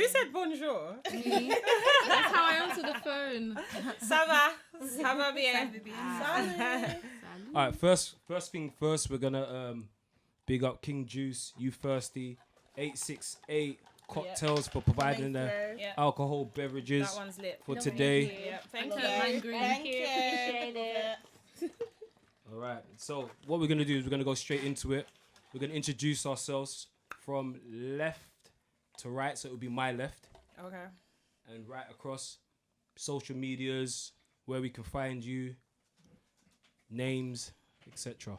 Who said bonjour? Me. That's how I answer the phone. Ça va? Ça va bien? Salut. All right, first thing first, we're gonna big up King Juice, You Thirsty, 868 Cocktails for providing the alcohol beverages That one's lit. for today. Thank you. Thank you. Appreciate it. All right, so what we're gonna do is we're gonna go straight into it. We're gonna introduce ourselves from left to right, so it will be my left. Okay. And right across, social medias, where we can find you, names, etc.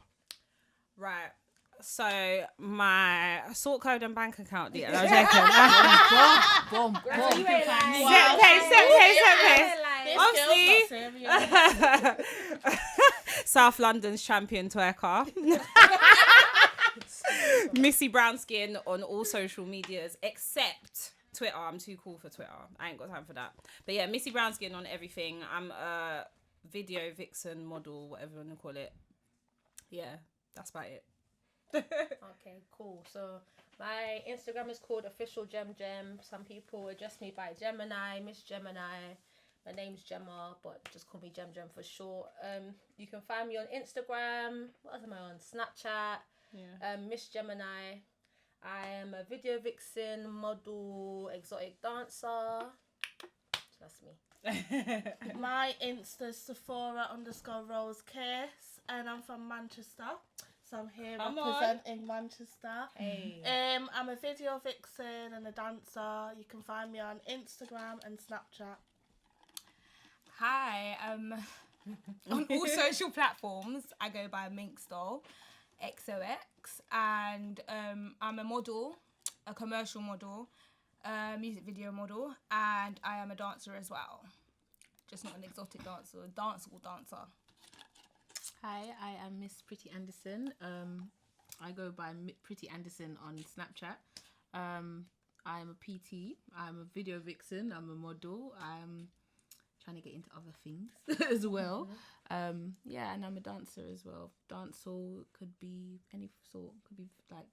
Right. So my sort code and bank account details. I'm joking. Boom. Obviously, South London's champion twerker. Missy Brown Skin on all social medias except Twitter. I'm too cool for Twitter. I ain't got time for that. But yeah, Missy Brown Skin on everything. I'm a video vixen model, whatever you want to call it. Yeah, that's about it. Okay, cool. So my Instagram is called official.gem. Some people address me by Gemini, Miss Gemini. My name's Gemma, but just call me Gem for short. You can find me on Instagram. What else am I on? Snapchat. Yeah. Miss Gemini. I am a video vixen, model, exotic dancer. That's me. My Insta's Sephora_Rose Case, and I'm from Manchester. So I'm here representing Manchester. Hey. I'm a video vixen and a dancer. You can find me on Instagram and Snapchat. Hi, on all social platforms, I go by Minxdoll, XOX, and I'm a model, a commercial model, music video model, and I am a dancer as well. Just not an exotic dancer, a danceable dancer. Hi, I am Miss Pretty Anderson. I go by Pretty Anderson on Snapchat. I am a PT. I'm a video vixen. I'm a model. I'm trying to get into other things as well. Yeah, and I'm a dancer as well. Dancehall could be any sort. Could be like,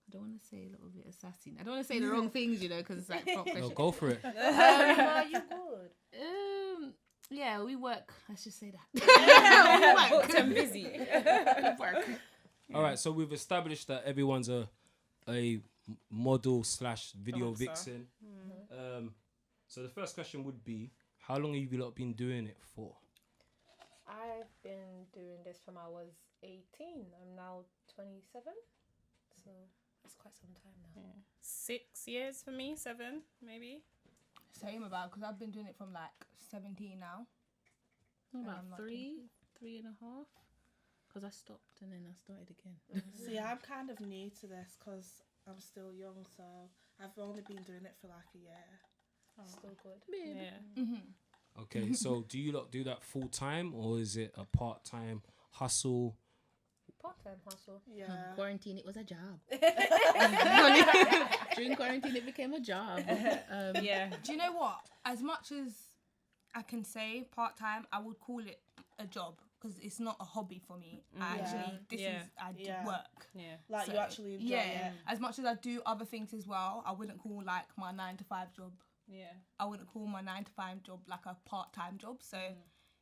I don't want to say a little bit assassin. I don't want to say the wrong things, you know, because it's like proper. No, go for it. Are you good? Yeah, we work. Let's just say that. We work. I'm busy. We work. All right, so we've established that everyone's a model / video Dancer. vixen. So the first question would be, how long have you lot been doing it for? I've been doing this from I was 18. I'm now 27. So that's quite some time now. 6 years for me, 7 maybe. Same about, because I've been doing it from like 17 now. About I'm three and a half. Because I stopped and then I started again. See, I'm kind of new to this because I'm still young, so I've only been doing it for like a year. Still good. Yeah. Mm-hmm. Okay, so do you lot do that full time or is it a part-time hustle? Part-time hustle. Yeah. Quarantine, it was a job. During quarantine, it became a job. Yeah. Do you know what? As much as I can say part-time, I would call it a job because it's not a hobby for me. I do work. Yeah. Like So, you actually enjoy it. As much as I do other things as well, I wouldn't call like my 9-to-5 job. Yeah. I wouldn't call my 9-to-5 job like a part-time job. So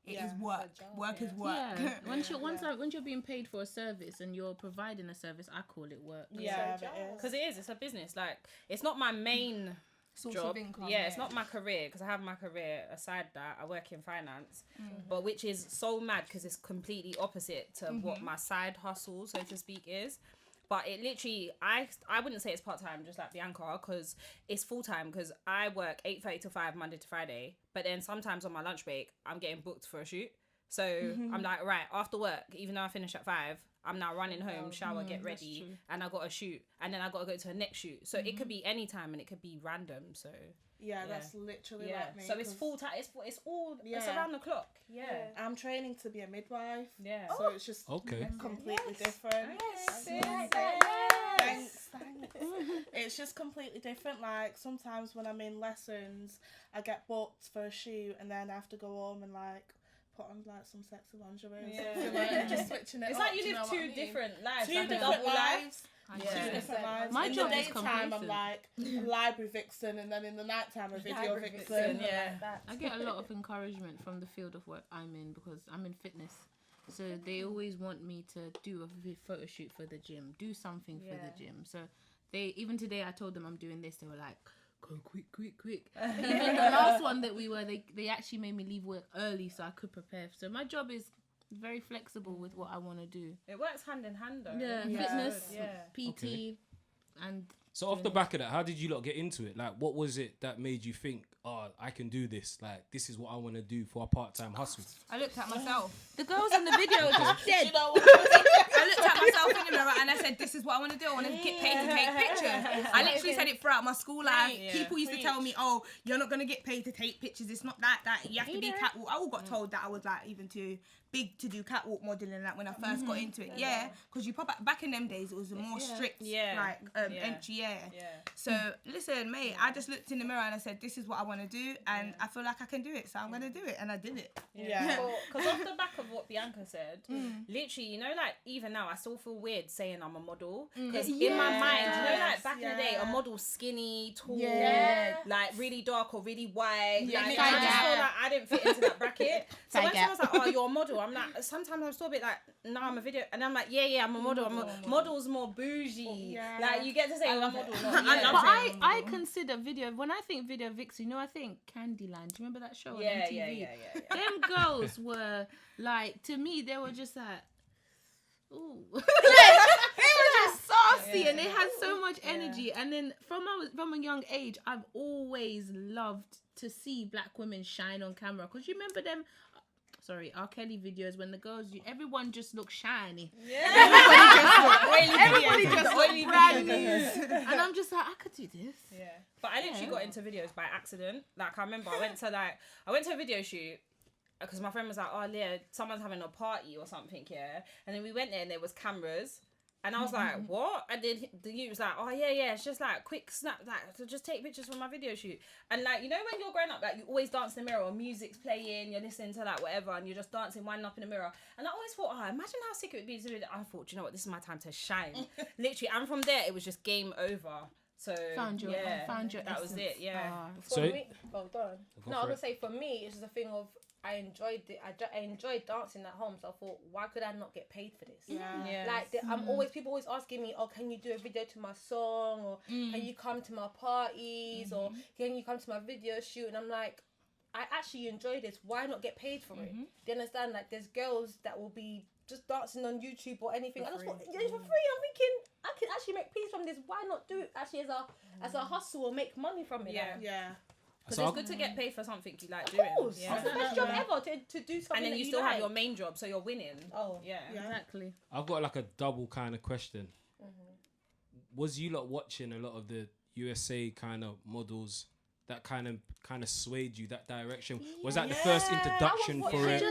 it is Yeah, work. it's a job, Work is work. Yeah. Once you're being paid for a service and you're providing a service, I call it work. Yeah, It's a it is. Because it's a business. Like, it's not my main Source job. of income. Yeah, it's not my career because I have my career aside that. I work in finance, but which is so mad because it's completely opposite to what my side hustle, so to speak, is. But it literally, I wouldn't say it's part-time, just like Bianca, because it's full-time because I work 8:30 to 5 Monday to Friday. But then sometimes on my lunch break, I'm getting booked for a shoot. So I'm like, right, after work, even though I finish at 5, I'm now running home, shower, get ready, and I got a shoot. And then I got to go to the next shoot. So it could be any time and it could be random. So Yeah, that's literally yeah. like me. So it's 'cause full time. It's all, it's Yeah. around the clock. Yeah. I'm training to be a midwife. Yeah. So it's just Okay. completely different. Yes. Thanks. It's just completely different. Like sometimes when I'm in lessons, I get booked for a shoot and then I have to go home and like put on like some sexy lingerie or Yeah. something like that, just switching it It's up, like you do know live what I two mean? different lives, Two like a different double life. lives. Yeah. Two different lives. My in job the is daytime, I'm complacent. like a library vixen, and then in the nighttime, a video Library vixen. Yeah. like that. I get a lot of encouragement from the field of work I'm in because I'm in fitness. So they always want me to do a photo shoot for the gym, do something for the gym. So even today I told them I'm doing this. They were like, go quick. Even the last one that we were, they actually made me leave work early so I could prepare. So my job is very flexible with what I want to do. It works hand in hand though. Yeah, Yeah. fitness, Yeah. PT, Okay. and So off the back of that, how did you lot get into it? Like, what was it that made you think, oh, I can do this? Like, this is what I want to do for a part-time hustle. I looked at myself. the girls in the video just dead. You know what? I looked at myself in the mirror and I said, this is what I want to do. I want to get paid to take pictures. I literally said it throughout my school life. Yeah. People used to tell me, oh, you're not going to get paid to take pictures. It's not that. You have to be catwalk. I all got told that I was like even too big to do catwalk modeling like when I first got into it. Yeah, because you pop back in them days, it was a more strict entry. Yeah. So listen, mate, I just looked in the mirror and I said, this is what I want to do, and I feel like I can do it, so I'm going to do it, and I did it. Yeah. Because off the back of what Bianca said, literally, you know, like even now, I still feel weird saying I'm a model. Because in my mind, you know, like back in the day, a model's skinny, tall, like really dark or really white. Yeah, Like, yeah. I just feel like I didn't fit into that bracket. So when Side someone's like, oh, you're a model, I'm like, sometimes I'm still a bit like, no, I'm a video. And I'm like, yeah, I'm a model. Model's more bougie. Yeah. Like, you get to say I'm a model. Not, I love But it. I consider video, when I think video vixen, you know, I think Candyland. Do you remember that show on MTV? Yeah. Them girls were like, to me, they were just like, ooh. They were just saucy and they had so much energy. And then from a young age, I've always loved to see black women shine on camera. Because you remember them, R. Kelly videos when the girls, everyone just looked shiny. Everybody just looked brand new. And I'm just like, I could do this. Yeah, but I literally got into videos by accident. Like I remember I went to a video shoot because my friend was like, oh Leah, someone's having a party or something, yeah. And then we went there and there was cameras. And I was like, what? And then the youth was like, oh yeah, it's just like quick snap, like to just take pictures for my video shoot. And like, you know when you're growing up, like you always dance in the mirror or music's playing, you're listening to like whatever, and you're just dancing, winding up in the mirror. And I always thought, oh, imagine how sick it would be to do that. I thought, you know what, this is my time to shine. Literally, and from there, it was just game over. So Found your that was it, yeah. For me, go on. No, I was gonna say for me, it's just a thing of I enjoyed it. I enjoyed dancing at home, so I thought, why could I not get paid for this? Yeah. Like people always asking me, oh, can you do a video to my song, or can you come to my parties, or can you come to my video shoot? And I'm like, I actually enjoy this. Why not get paid for it? Do you understand? Like, there's girls that will be just dancing on YouTube or anything. I just thought, yeah, for free. I'm thinking I can actually make peace from this. Why not do it actually as a hustle or make money from it? Yeah. Because it's good to get paid for something you like doing. Of course. Yeah. It's the best job ever to do something. And then that you still like. have your main job, so you're winning. Oh. Yeah. Exactly. I've got like a double kind of question. Was you lot watching a lot of the USA kind of models that kind of swayed you that direction? Was that the first introduction for it?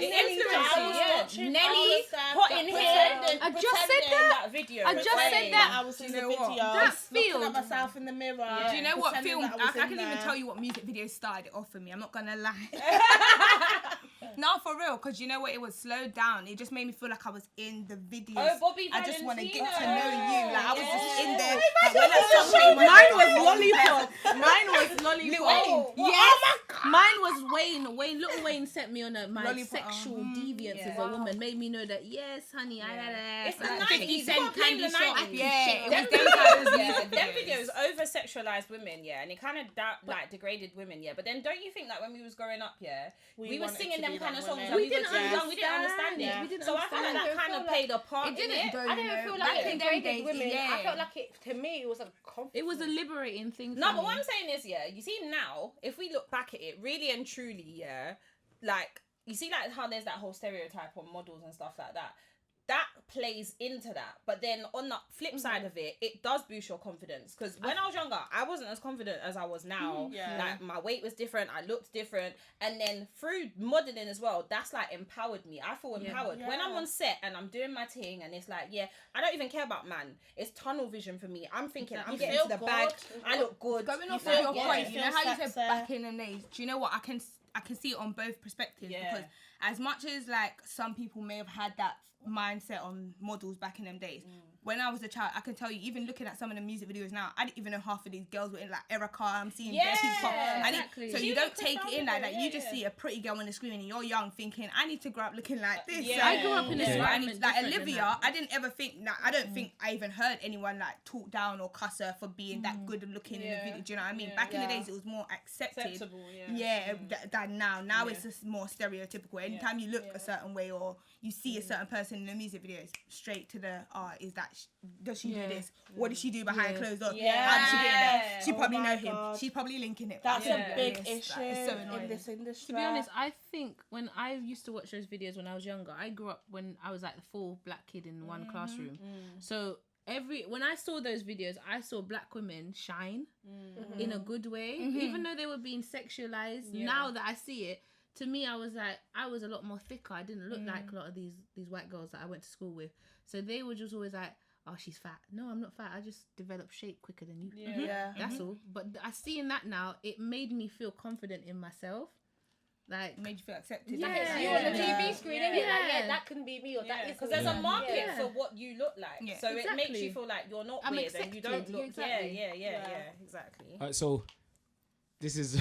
Nelly, hot in here. I just said that. Video. I just said that. I was in You the know video. what? That looking field. at myself in the mirror. Do you know what pretending film? that I was I in can even there. tell you what music video started it off for me. I'm not gonna lie. No, for real, because you know what? It was slowed down. It just made me feel like I was in the video. Oh, Bobby I just want to Valentino. get to know you. Like I was just in there. Mine was lollipop. Mine was lollipop. Wayne. Yes. Mine was Wayne. Little Wayne sent me on my Lollipop. sexual deviance as a woman. Made me know that yes, honey, I had a. It's the like 90s. 50 You Cent can't blame candy the shop. 90s. Yeah, it Them was them kind of videos, them music videos over-sexualized women, yeah, and it kind of like degraded women, yeah. But then don't you think that when we was growing up, yeah, we were wanted singing to them be kind like of songs women. that we We were didn't too young, we didn't understand it. understand. We didn't So I feel like that understand. kind of played a part It in didn't it. though. I didn't feel like Back it in them degraded days, women. yeah. I felt like to me it was a confidence. It was a liberating thing. No, for but me. what I'm saying is, yeah, you see now, if we look back at it, really and truly, yeah, like, you see like how there's that whole stereotype on models and stuff like that. That plays into that. But then on the flip side of it, it does boost your confidence. Because when I was younger, I wasn't as confident as I was now. Yeah. Like, my weight was different. I looked different. And then through modeling as well, that's like empowered me. I feel empowered. Yeah. When I'm on set and I'm doing my thing and it's like, yeah, I don't even care about man. It's tunnel vision for me. I'm thinking, I'm You getting feel to the good. bag. I look good. Going off feel of your good, point, you you know feel how you said sexy. back in the days. Do you know what? I can see it on both perspectives Yeah. because as much as like some people may have had that mindset on models back in them days, when I was a child, I can tell you, even looking at some of the music videos now, I didn't even know half of these girls were in like Erica. I'm seeing bare people. Exactly. So She you was don't take it in like that. yeah, You just yeah. see a pretty girl on the screen and you're young thinking, I need to grow up looking like this. Yeah. So I grew up in this Yeah. environment. like different than Olivia, that. I didn't ever think that. I don't think I even heard anyone like talk down or cuss her for being that good looking in the Yeah. video. Do you know what I mean? Yeah. Back in the days, it was more accepted. Acceptable, yeah. Yeah, than now. Now Yeah. it's just more stereotypical. Anytime you look a certain way or you see a certain person in a music video, it's straight to the does she do this? What does she do behind closed doors? Yeah. How did she get in there? She Oh probably my know him. God. She's probably linking it. That's Yeah. a big It's issue like, it's so annoying. in this industry. To be honest, I think when I used to watch those videos when I was younger, I grew up when I was like the full black kid in one classroom. So when I saw those videos, I saw black women shine in a good way, even though they were being sexualized. Yeah. Now that I see it, to me, I was a lot more thicker. I didn't look like a lot of these white girls that I went to school with. So they were just always like, oh, she's fat. No, I'm not fat. I just developed shape quicker than you. Yeah. That's all. But I seeing that now, it made me feel confident in myself. Like, Made you feel accepted. Yeah. It's you on the Yeah. TV screen, Yeah. innit? Like, Yeah. yeah, that can be me, or that is because there's me. a market Yeah. for what you look like, Yeah. so it makes Exactly. you feel like you're not I'm weird and you don't accepted. look. Exactly. Yeah, exactly. Alright, so this is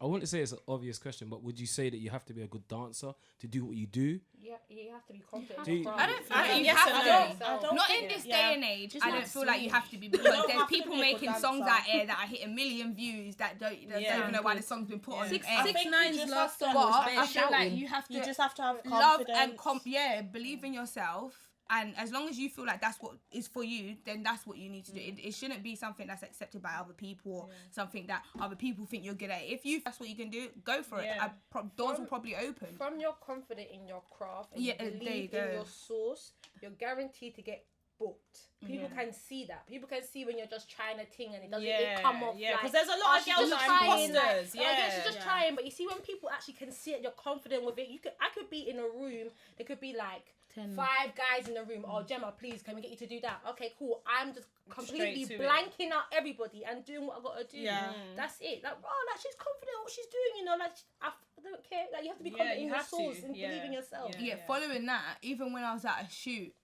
I wouldn't say it's an obvious question, but would you say that you have to be a good dancer to do what you do? Yeah, you have to be confident. Do in you- your I don't craft. feel like think you yes have and to. no. I don't Not think in this it- day and age. Just I not don't feel like you swing. have to be You because don't there's have to people be a good making songs dancer. out here that are hitting million views that don't Yeah. even know why the song's been put on Six air. think you 9's just last have to- song was But bare I feel like shouting. you have to You just have to have love confidence. and believe in yourself. And as long as you feel like that's what is for you, then that's what you need to do. It shouldn't be something that's accepted by other people or something that other people think you're good at. If that's what you can do, go for it. Yeah. Doors will probably open. From you're confident in your craft and Yeah, you there believe you in go. your source, you're guaranteed to get booked. People can see that. People can see when you're just trying a thing and it doesn't it come off. Yeah, like, because there's a lot of she's girls just that are trying, imposters. Like, oh, yeah, she's Yeah. just trying. But you see, when people actually can see it, you're confident with it. I could be in a room. There could be like 5 guys in the room. Oh, Gemma, please, can we get you to do that? Okay, cool. I'm just completely Straight to it. blanking out everybody and doing what I gotta do. Yeah. That's it. Like, oh, like she's confident in what she's doing. You know, like I don't care. Like you have to be confident you in your have to. source and Yeah. believe in yourself. Yeah, following that, even when I was at a shoot,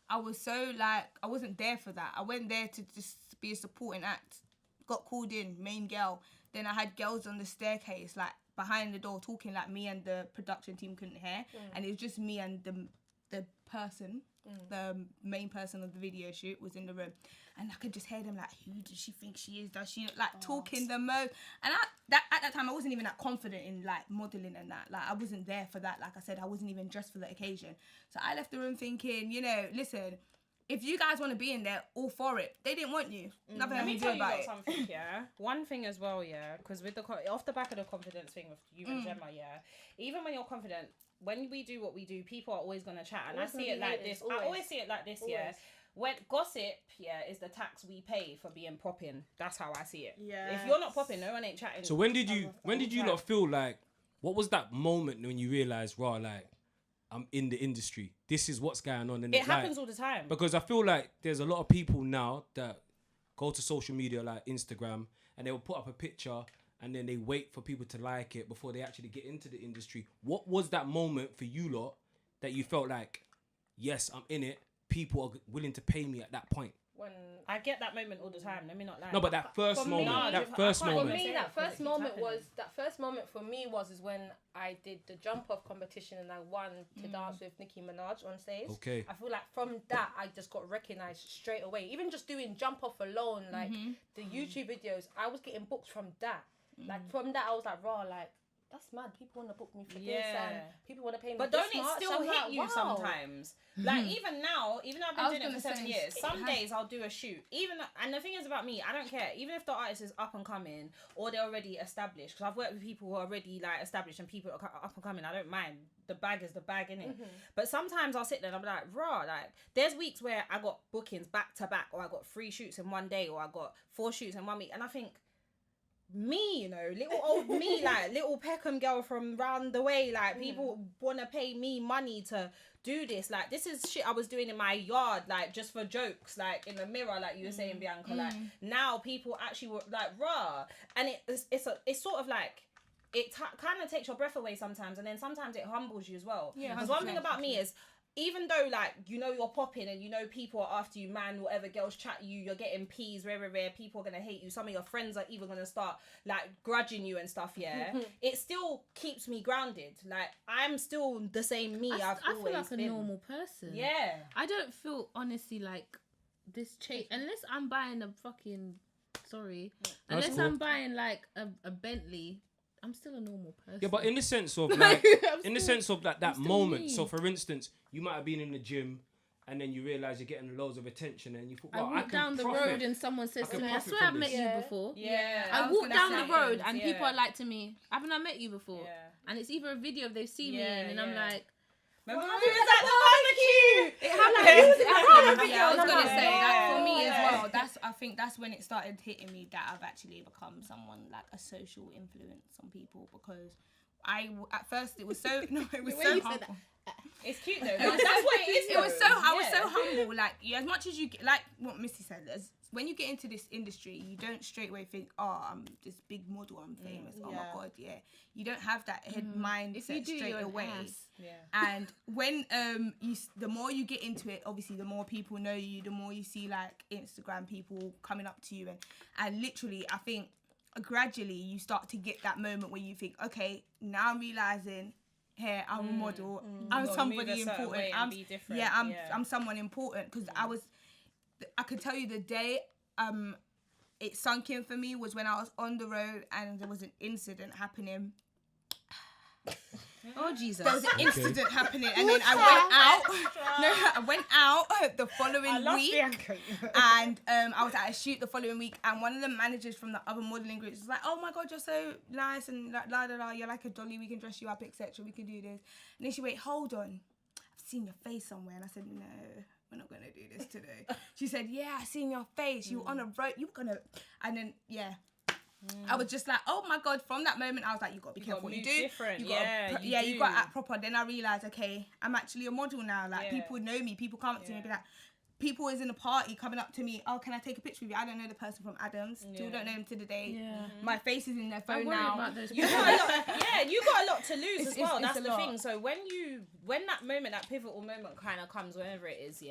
I was so like, I wasn't there for that. I went there to just be a supporting act. Got called in, main girl. Then I had girls on the staircase, like behind the door, talking like me and the production team couldn't hear. And it was just me and the person, the main person of the video shoot was in the room. And I could just hear them like, who does she think she is? Does she like talking the most? And at that time, I wasn't even that confident in like modelling and that. Like I wasn't there for that. Like I said, I wasn't even dressed for the occasion. So I left the room thinking, listen, if you guys want to be in there, all for it. They didn't want you. Nothing I Let me can do tell you about lot it. something, yeah. One thing as well, yeah, because with off the back of the confidence thing with you and Gemma, yeah, even when you're confident, when we do what we do, people are always gonna chat, and Always I see gonna it be like haters, this. I always. always see it like this, yeah. Always. When gossip, yeah, is the tax we pay for being popping. That's how I see it. Yes. If you're not popping, no one ain't chatting. So when did you lot feel like, what was that moment when you realized, raw, like, I'm in the industry, this is what's going on? And It happens all the time. because I feel like there's a lot of people now that go to social media like Instagram and they will put up a picture and then they wait for people to like it before they actually get into the industry. What was that moment for you lot that you felt like, yes, I'm in it, people are willing to pay me at that point? When I get that moment all the time. Let me not lie. No, but that first For me, moment, no, that I first can't for moment. me, that Because first it keeps moment happening. for me is when I did the jump off competition and I won to dance with Nicki Minaj on stage. Okay. I feel like from that I just got recognized straight away. Even just doing jump off alone, like the YouTube videos, I was getting booked from that. Like from that, I was like, raw, like that's mad. People want to book me for this, and people want to pay me. But this don't it much. still I'm hit like, you wow. sometimes? Like even now, even though I've been doing it for 7 years, some has- days I'll do a shoot. And the thing is about me, I don't care. Even if the artist is up and coming or they're already established, because I've worked with people who are already like established and people are up and coming. I don't mind. The bag is the bag, innit? But sometimes I'll sit there and I'll be like, raw. Like there's weeks where I got bookings back to back, or I got 3 shoots in one day, or I got 4 shoots in 1 week, and I think, me, little old me, like little Peckham girl from round the way, like people want to pay me money to do this. Like this is shit I was doing in my yard, like just for jokes, like in the mirror, like you were saying, Bianca. Like now people actually were like raw, and it's sort of like it kind of takes your breath away sometimes, and then sometimes it humbles you as well. Yeah, Because one thing 100%. about me is, even though like you're popping and people are after you, man, whatever, girls chat you, you're getting peas, rare, people are gonna hate you. Some of your friends are even gonna start like grudging you and stuff. Yeah, it still keeps me grounded. Like I'm still the same me. I feel like a normal person. Yeah, I don't feel honestly like this change unless I'm buying a fucking unless I'm buying like a Bentley. I'm still a normal person. Yeah, but in the sense of like, that moment. me. So for instance, you might have been in the gym, and then you realize you're getting loads of attention, and you thought, I well, walk down the road and someone says to me, "I swear I've met you before." Yeah, I walk down the road and yeah. people are like to me, "Haven't I met you before?" Yeah. And it's either a video they've seen me Yeah, in, and I'm yeah. like, Remember when we was at the barbecue? "It happened." Yeah, I was gonna Yeah. say that for me Yeah. as well. I think that's when it started hitting me that I've actually become someone like a social influence on people, because at first it was so humble. It's cute though. That's what it is. It was so I was Yeah. so humble. Like as much as you get, like what Missy said, when you get into this industry, you don't straight away think, "Oh, I'm this big model, I'm famous. Oh my god, yeah." You don't have that head mindset If you do, straight you're an away. ass. Yeah. And when the more you get into it, obviously the more people know you, the more you see like Instagram people coming up to you, and literally I think gradually you start to get that moment where you think, okay, now I'm realizing, here I'm a model, I'm You've got to somebody move a certain important, way and be different. I'm someone important, because I could tell you the day it sunk in for me was when I was on the road and there was an incident happening. "Oh Jesus!" There was an incident happening, and then I went out the following week, and I was at a shoot the following week, and one of the managers from the other modelling groups was like, "Oh my god, you're so nice, and like, la la la, you're like a dolly, we can dress you up, etc. We can do this." And then she went, "Hold on, I've seen your face somewhere," and I said, "No, we're not gonna do this today." She said, "Yeah, I seen your face. You were on a road. You were gonna," and then I was just like, oh my god! From that moment, I was like, you got to be careful what you do. Different. You got to act proper. Then I realized, okay, I'm actually a model now. Like people know me. People come up to me and be like, people is in a party coming up to me. "Oh, can I take a picture with you?" I don't know the person from Adams. Still don't know him to the day. Yeah. My face is in their I phone worry now. about those You people. got a lot, you got a lot to lose as well. it's That's a the lot. thing. So when that moment, that pivotal moment kind of comes, whenever it is,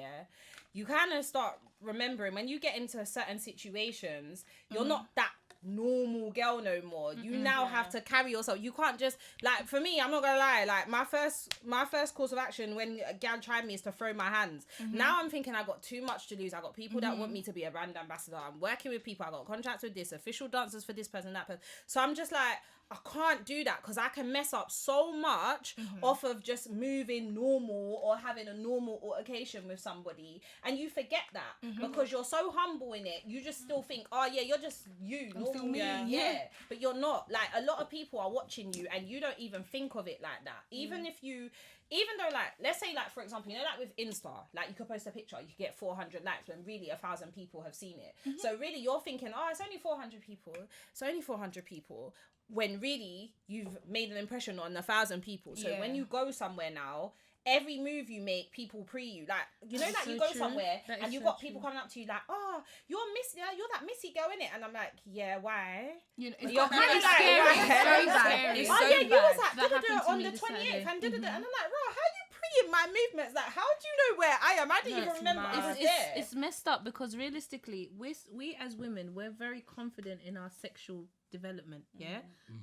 you kind of start remembering when you get into certain situations, you're not that normal girl no more. You now have to carry yourself. You can't just, like, for me, I'm not gonna lie, like my first course of action when a gal tried me is to throw my hands. Now I'm thinking I got too much to lose. I got people that want me to be a brand ambassador. I'm working with people. I got contracts with this, official dancers for this person, that person. So I'm just like, I can't do that because I can mess up so much off of just moving normal or having a normal altercation with somebody, and you forget that because you're so humble in it. You just still think, oh yeah, you're just you, normal me, but you're not. Like, a lot of people are watching you and you don't even think of it like that. Even though, like, let's say, like, for example, you know, like with Insta, like, you could post a picture, you could get 400 likes when really 1,000 people have seen it. So really you're thinking, oh, it's only 400 people. It's only 400 people. When really you've made an impression on 1,000 people. So when you go somewhere now, every move you make, people pre you. Like, you know, like, you go somewhere and you got people coming up to you like, oh, you're that Missy girl, innit? And I'm like, yeah, why? You know, You're very kind of like, scary. right? It's so bad. It's Oh so yeah, you bad. was like, That happened to on me the this 28th Saturday. and and I'm like, bro, how you pre-ing my movements? Like, how do you know where I am? I didn't even remember I was there. It's messed up because realistically, we as women, we're very confident in our sexual development.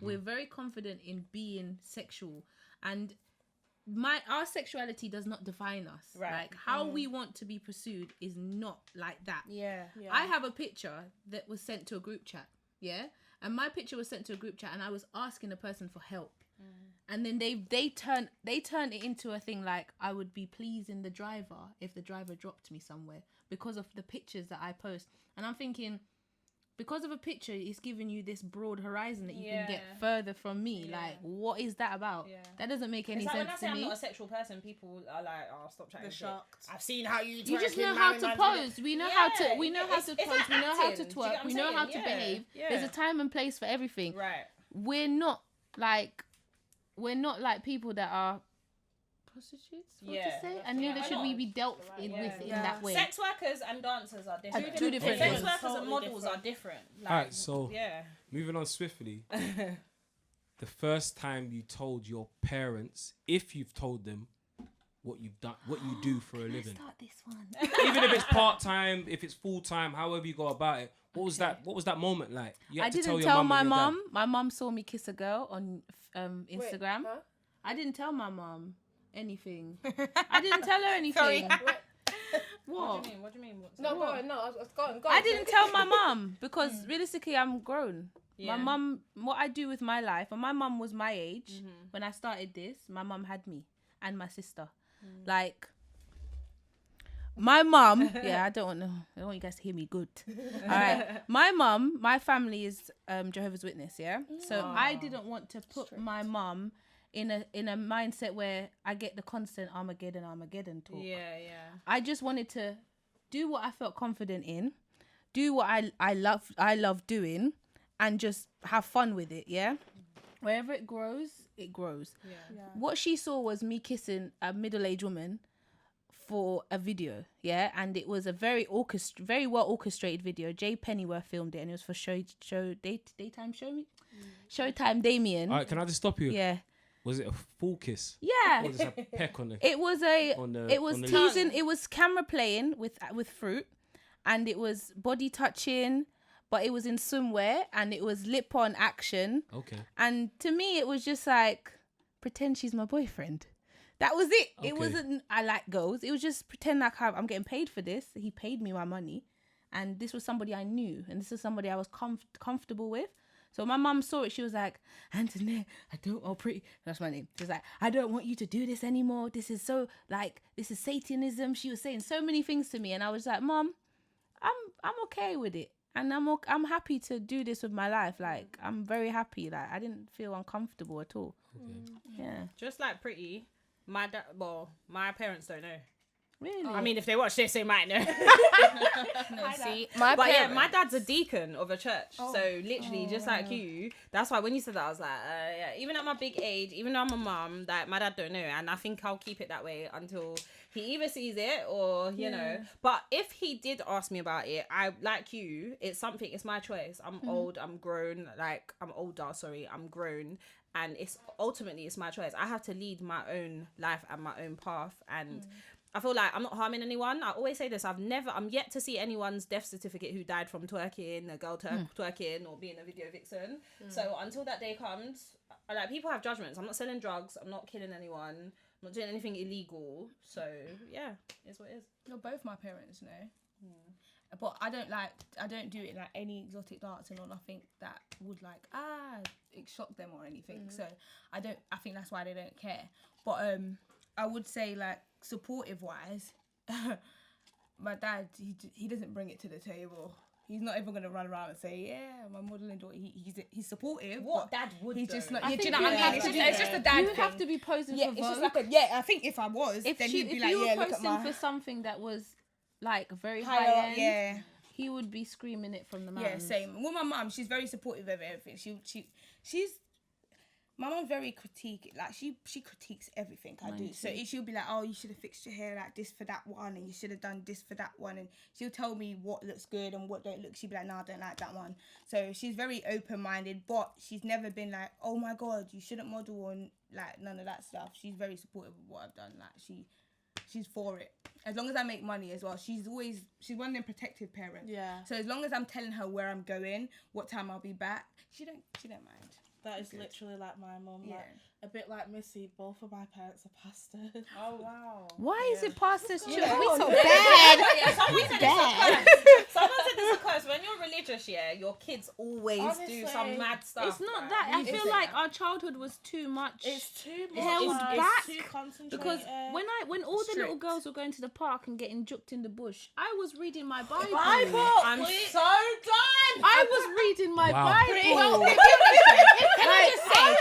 We're very confident in being sexual, and our sexuality does not define us. Right. Like, how we want to be pursued is not like that. Yeah. I have a picture that was sent to a group chat, and my picture was sent to a group chat, and I was asking a person for help, and then they turned it into a thing like, I would be pleasing the driver if the driver dropped me somewhere because of the pictures that I post. And I'm thinking, because of a picture, it's giving you this broad horizon that you can get further from me. Like, what is that about? That doesn't make any It's like sense when I say to I'm me. not a sexual person, people are like, oh, stop chatting. They're shit. shocked. I've seen how you You just twerking, know how man, to man, pose. We know how to. We know how It's to like pose. We know how to acting. Do you get twerk. what We I'm know how to saying? behave. Yeah. There's a time and place for everything. Right. We're not like people that are prostitutes. What to say? And neither I should know. we be dealt with in that way. Sex workers and dancers are different. Two different Sex things. workers and Totally models different. are different. Like, Alright, so moving on swiftly. the first time you told your parents, if you've told them what you've done, what you do for a living? Start this one. Even if it's part-time, if it's full-time, however you go about it. What was that moment like? You had I to didn't tell your tell mum my and your dad. mum. My mum saw me kiss a girl on Instagram. Huh? I didn't tell my mum anything. I didn't tell her anything. Sorry. What? What do you mean? No, go on. No, I was going. I didn't tell my mum because realistically I'm grown. Yeah. My mum, what I do with my life, and my mum was my age when I started this. My mum had me and my sister. Like, my mum, I don't want you guys to hear me good. All right. My mum, my family is Jehovah's Witness, yeah? So I didn't want to put my mum in a mindset where I get the constant Armageddon talk. Yeah. I just wanted to do what I felt confident in, do what I love doing, and just have fun with it, yeah? Wherever it grows, it grows. Yeah. What she saw was me kissing a middle-aged woman for a video, yeah? And it was a very well orchestrated video. Jay Pennyworth filmed it, and it was for Daytime Showtime Damien. All right, can I just stop you? Yeah. Was it a full kiss? Yeah. Or just a peck on the... It was teasing. It was camera playing with fruit, and it was body touching, but it was in swimwear, and it was lip on action. Okay. And to me, it was just like, pretend she's my boyfriend. That was it. Okay. It wasn't I like girls. It was just pretend like I'm getting paid for this. He paid me my money, and this was somebody I knew, and this is somebody I was comfortable with. So my mum saw it. She was like, Antoinette, that's my name. She was like, I don't want you to do this anymore. This is Satanism. She was saying so many things to me. And I was like, Mum, I'm okay with it. And I'm happy to do this with my life. Like, I'm very happy. Like, I didn't feel uncomfortable at all. Okay. Yeah. Just like Pretty, my parents don't know. Really? I mean, if they watch this, they might know. No, see, But yeah, my dad's a deacon of a church. So literally, just like you, that's why when you said that, I was like, yeah. Even at my big age, even though I'm a mum, that my dad don't know, and I think I'll keep it that way until he either sees it or you know. But if he did ask me about it, I like you. It's my choice. I'm old. I'm grown. Like I'm older. Sorry, I'm grown. And it's my choice. I have to lead my own life and my own path. And I feel like I'm not harming anyone. I always say this. I'm yet to see anyone's death certificate who died from twerking, a girl twerking, or being a video vixen. So until that day comes, like people have judgments. I'm not selling drugs. I'm not killing anyone. I'm not doing anything illegal. So yeah, it's what it is. Well, both my parents know. But I don't do it like any exotic dancing or nothing that would it shock them or anything. So I think that's why they don't care. But I would say like supportive wise, my dad he doesn't bring it to the table. He's not even gonna run around and say, "Yeah, my modelling daughter." He's supportive. What dad would? He's just not. I Do you think know what I mean? It's just a dad You thing. have to be posing for it's just Vogue. like I think if I was, If then he'd be if like, you were "Yeah, look at posting my for something that was like very higher high up." end, Yeah. he would be screaming it from the Yeah, mountains. same. With my mum, she's very supportive of everything. She's my mum's very she critiques everything I do. So she'll be like, "Oh, you should have fixed your hair like this for that one, and you should have done this for that one." And she'll tell me what looks good and what don't look. She'll be like, "No, I don't like that one." So she's very open-minded, but she's never been like, "Oh my God, you shouldn't model," and like none of that stuff. She's very supportive of what I've done. Like she's for it. As long as I make money as well. She's one of them protective parents. Yeah. So as long as I'm telling her where I'm going, what time I'll be back, she don't mind. That is literally like my mum. Yeah. Like, a bit like Missy, both of my parents are pastors. Oh wow. Why is it pastors' church? We so bad. bad. Someone said this because when you're religious, your kids always do Honestly, some mad stuff. It's not that. I feel like our childhood was too much. It's too much. held It's back too concentrated. Because when all the little girls were going to the park and getting juked in the bush, I was reading my Bible. I'm so done. I was reading my Wow. Bible. Can I just say,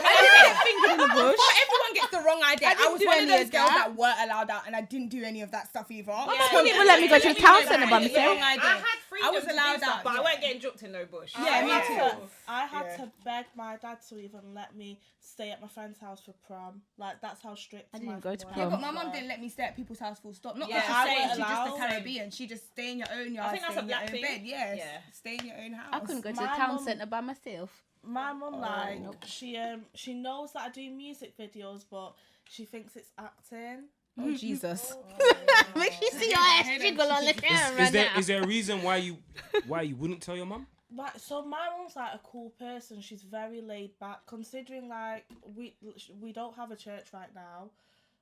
bush. before everyone gets the wrong idea, I didn't was do one of any those of girls that. that weren't allowed out, and I didn't do any of that stuff either. mum didn't even let me go to the town centre by myself. I had freedom I was to allowed do stuff, out, but I yeah. weren't getting juked in no bush. Yeah, me too. I had Yeah. to beg my dad to even let me stay at my friend's house for prom. Like, that's how strict I didn't my go to family Yeah, prom. but my mum didn't let me stay at people's house full stop. Not Yeah, because I she's saying weren't she's just allowed. the Caribbean. She just stay in your own yard. I think that's stay a in your black own thing. bed. Yes. Yeah. Stay in your own house. I couldn't go to the My town mum- centre by myself. My mum, like, she knows that I do music videos, but she thinks it's acting. Oh Jesus! Make you see your ass jiggle on the camera Is there a reason why you wouldn't tell your mum? But so my mum's like a cool person. She's very laid back. Considering like we don't have a church right now,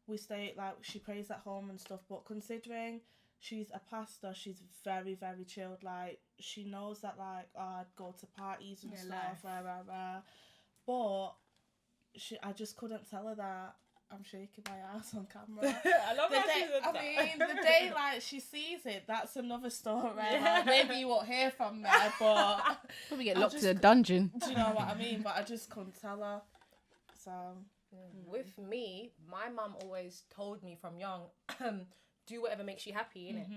we stay like she prays at home and stuff. But considering she's a pastor, she's very very chilled. Like she knows that like I'd go to parties and stuff. But I just couldn't tell her that. I'm shaking my ass on camera. I love how she's I mean, the day like she sees it, that's another story. Like, maybe you won't hear from me, but Probably get locked in a dungeon. do you know what I mean? But I just couldn't tell her. So with me, my mum always told me from young, do whatever makes you happy, innit?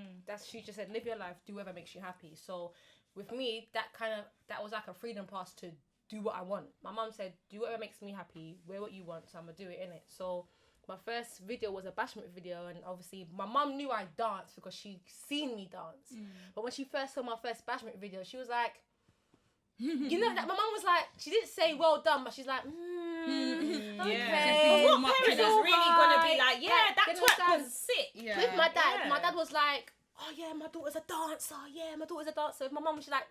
She just said, live your life, do whatever makes you happy. So with me, that was like a freedom pass to do what I want. My mum said, do whatever makes me happy, wear what you want, so I'm gonna do it, innit? So my first video was a bashment video, and obviously my mum knew I danced because she'd seen me dance. But when she first saw my first bashment video, she was like, you know, that my mum was like, she didn't say well done, but she's like, okay. What parent is really gonna be like, yeah, that twerk was sick? yeah. With my dad was like, oh yeah, my daughter's a dancer. Yeah, my daughter's a dancer. With my mum, she's like,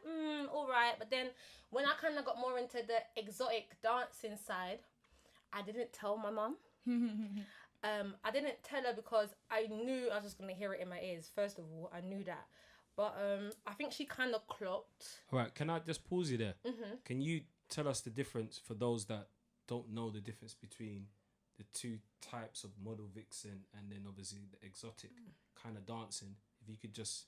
all right. But then when I kind of got more into the exotic dancing side, I didn't tell my mum. I didn't tell her because I knew I was just gonna hear it in my ears. First of all, I knew that. But I think she kind of clocked. All right, can I just pause you there? Can you tell us the difference for those that don't know the difference between the two types of model vixen and then obviously the exotic kind of dancing? If you could just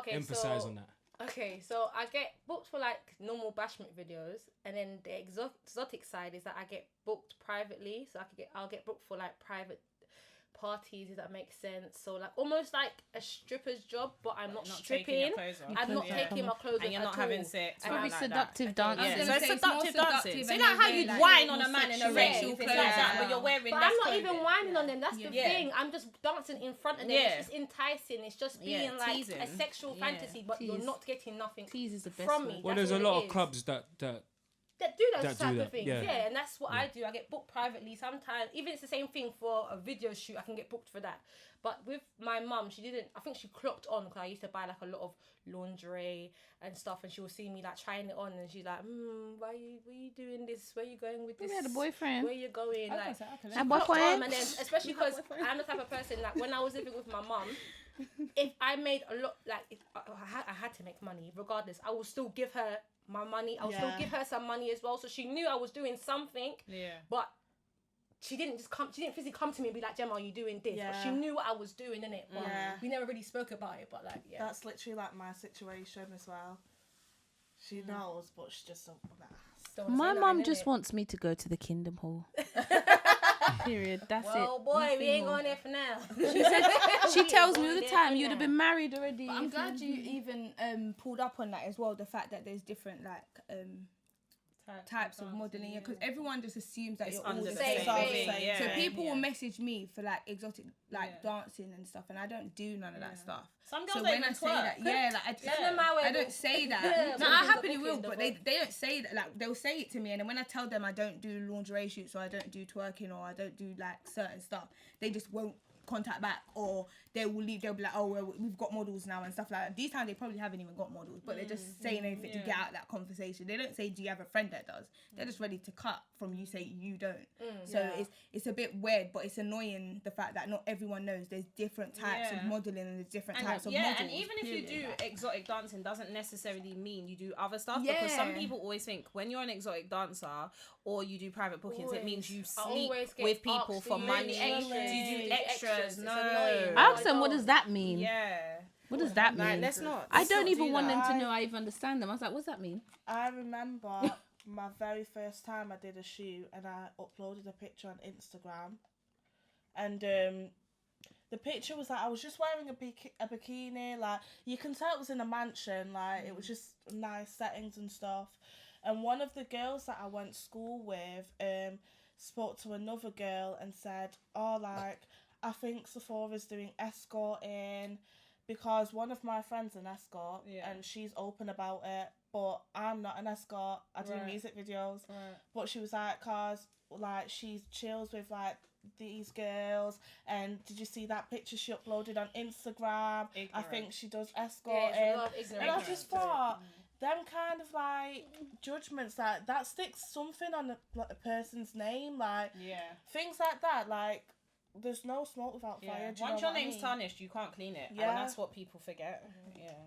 emphasize on that. Okay, so I get booked for like normal bashment videos, and then the exotic side is that I get booked privately. So I'll get booked for like private parties, if that makes sense. So like almost like a stripper's job, but I'm not stripping. I'm not taking my clothes off, and you're not having sex. Probably seductive dancing. Yeah, so it's seductive dancing. So and like how you're you like whine on a man in a race, sexual it's like that, clothes. but you're wearing. But less I'm not even clothing. whining on them. That's the thing. I'm just dancing in front of them. Yeah. It's just enticing. It's just being like teasing. a sexual fantasy, but you're not getting nothing Tease is the best from word. me. Well, That's there's a all lot it of is. clubs that that do those that type do of that, things. yeah. Yeah, and that's what I do. I get booked privately. Sometimes, even it's the same thing for a video shoot, I can get booked for that. But with my mum, she didn't. I think she clocked on because I used to buy like a lot of lingerie and stuff, and she will see me like trying it on, and she's like, why you doing this? Where you going with this? We had a boyfriend. Where you going? Like, A clocked boyfriend. on, and then especially because I'm the type of person that when I was living with my mum, if I made a lot, like if I had to make money regardless, I will still give her my money. I'll still give her some money as well, so she knew I was doing something. But she didn't physically come to me and be like, Gemma, are you doing this? But she knew what I was doing, innit? But we never really spoke about it, but like, That's literally like my situation as well. She knows, but she just don't. My mum just wants me to go to the Kingdom Hall. Period. That's it. Well, boy, we ain't going there for now. She said, she tells me all the time, you'd have been married already. But I'm glad you even pulled up on that as well. The fact that there's different like types of modelling, because everyone just assumes that you're all the same thing. Yeah. So people will message me for like exotic like dancing and stuff, and I don't do none of that stuff. Some girls So don't when even I say twerk. that, I don't say that. Yeah, No, I because happily of will, booking, but they don't say that. Like they'll say it to me, and then when I tell them I don't do lingerie shoots or I don't do twerking or I don't do like certain stuff, they just won't contact back, or they will leave. They'll be like, oh well, we've got models now and stuff like that. These times they probably haven't even got models, but they're just saying anything to get out that conversation. They don't say, do you have a friend that does? They're just ready to cut from you say you don't. So it's a bit weird, but it's annoying the fact that not everyone knows there's different types of modelling and there's different types of models. And even if you do exotic dancing, doesn't necessarily mean you do other stuff. Yeah. Because some people always think when you're an exotic dancer or you do private bookings, it means you sleep with people for money. Do you do extras? No. I asked them, what does that mean? Yeah. What does that mean? Like, let's not. I don't not even do want that. them to know I even understand them. I was like, what's that mean? I remember my very first time I did a shoot, and I uploaded a picture on Instagram, and the picture was like I was just wearing a bikini, like you can tell it was in a mansion, like it was just nice settings and stuff. And one of the girls that I went to school with spoke to another girl and said, oh, like I think Sephora's doing escorting, because one of my friends an escort, Yeah. and she's open about it, but I'm not an escort. I do Right. music videos. Right. But she was like, cause like she chills with like these girls, and did you see that picture she uploaded on Instagram? I Ignorant. think she does Yeah, escorting. it's a lot of ignorance. And I just to it. thought, them kind of like judgments that sticks something on a person's name, like Yeah. things like that. Like, there's no smoke without Yeah. fire. Do you Once know your what I name's mean? tarnished, you can't clean it. Yeah. And that's what people forget. Yeah.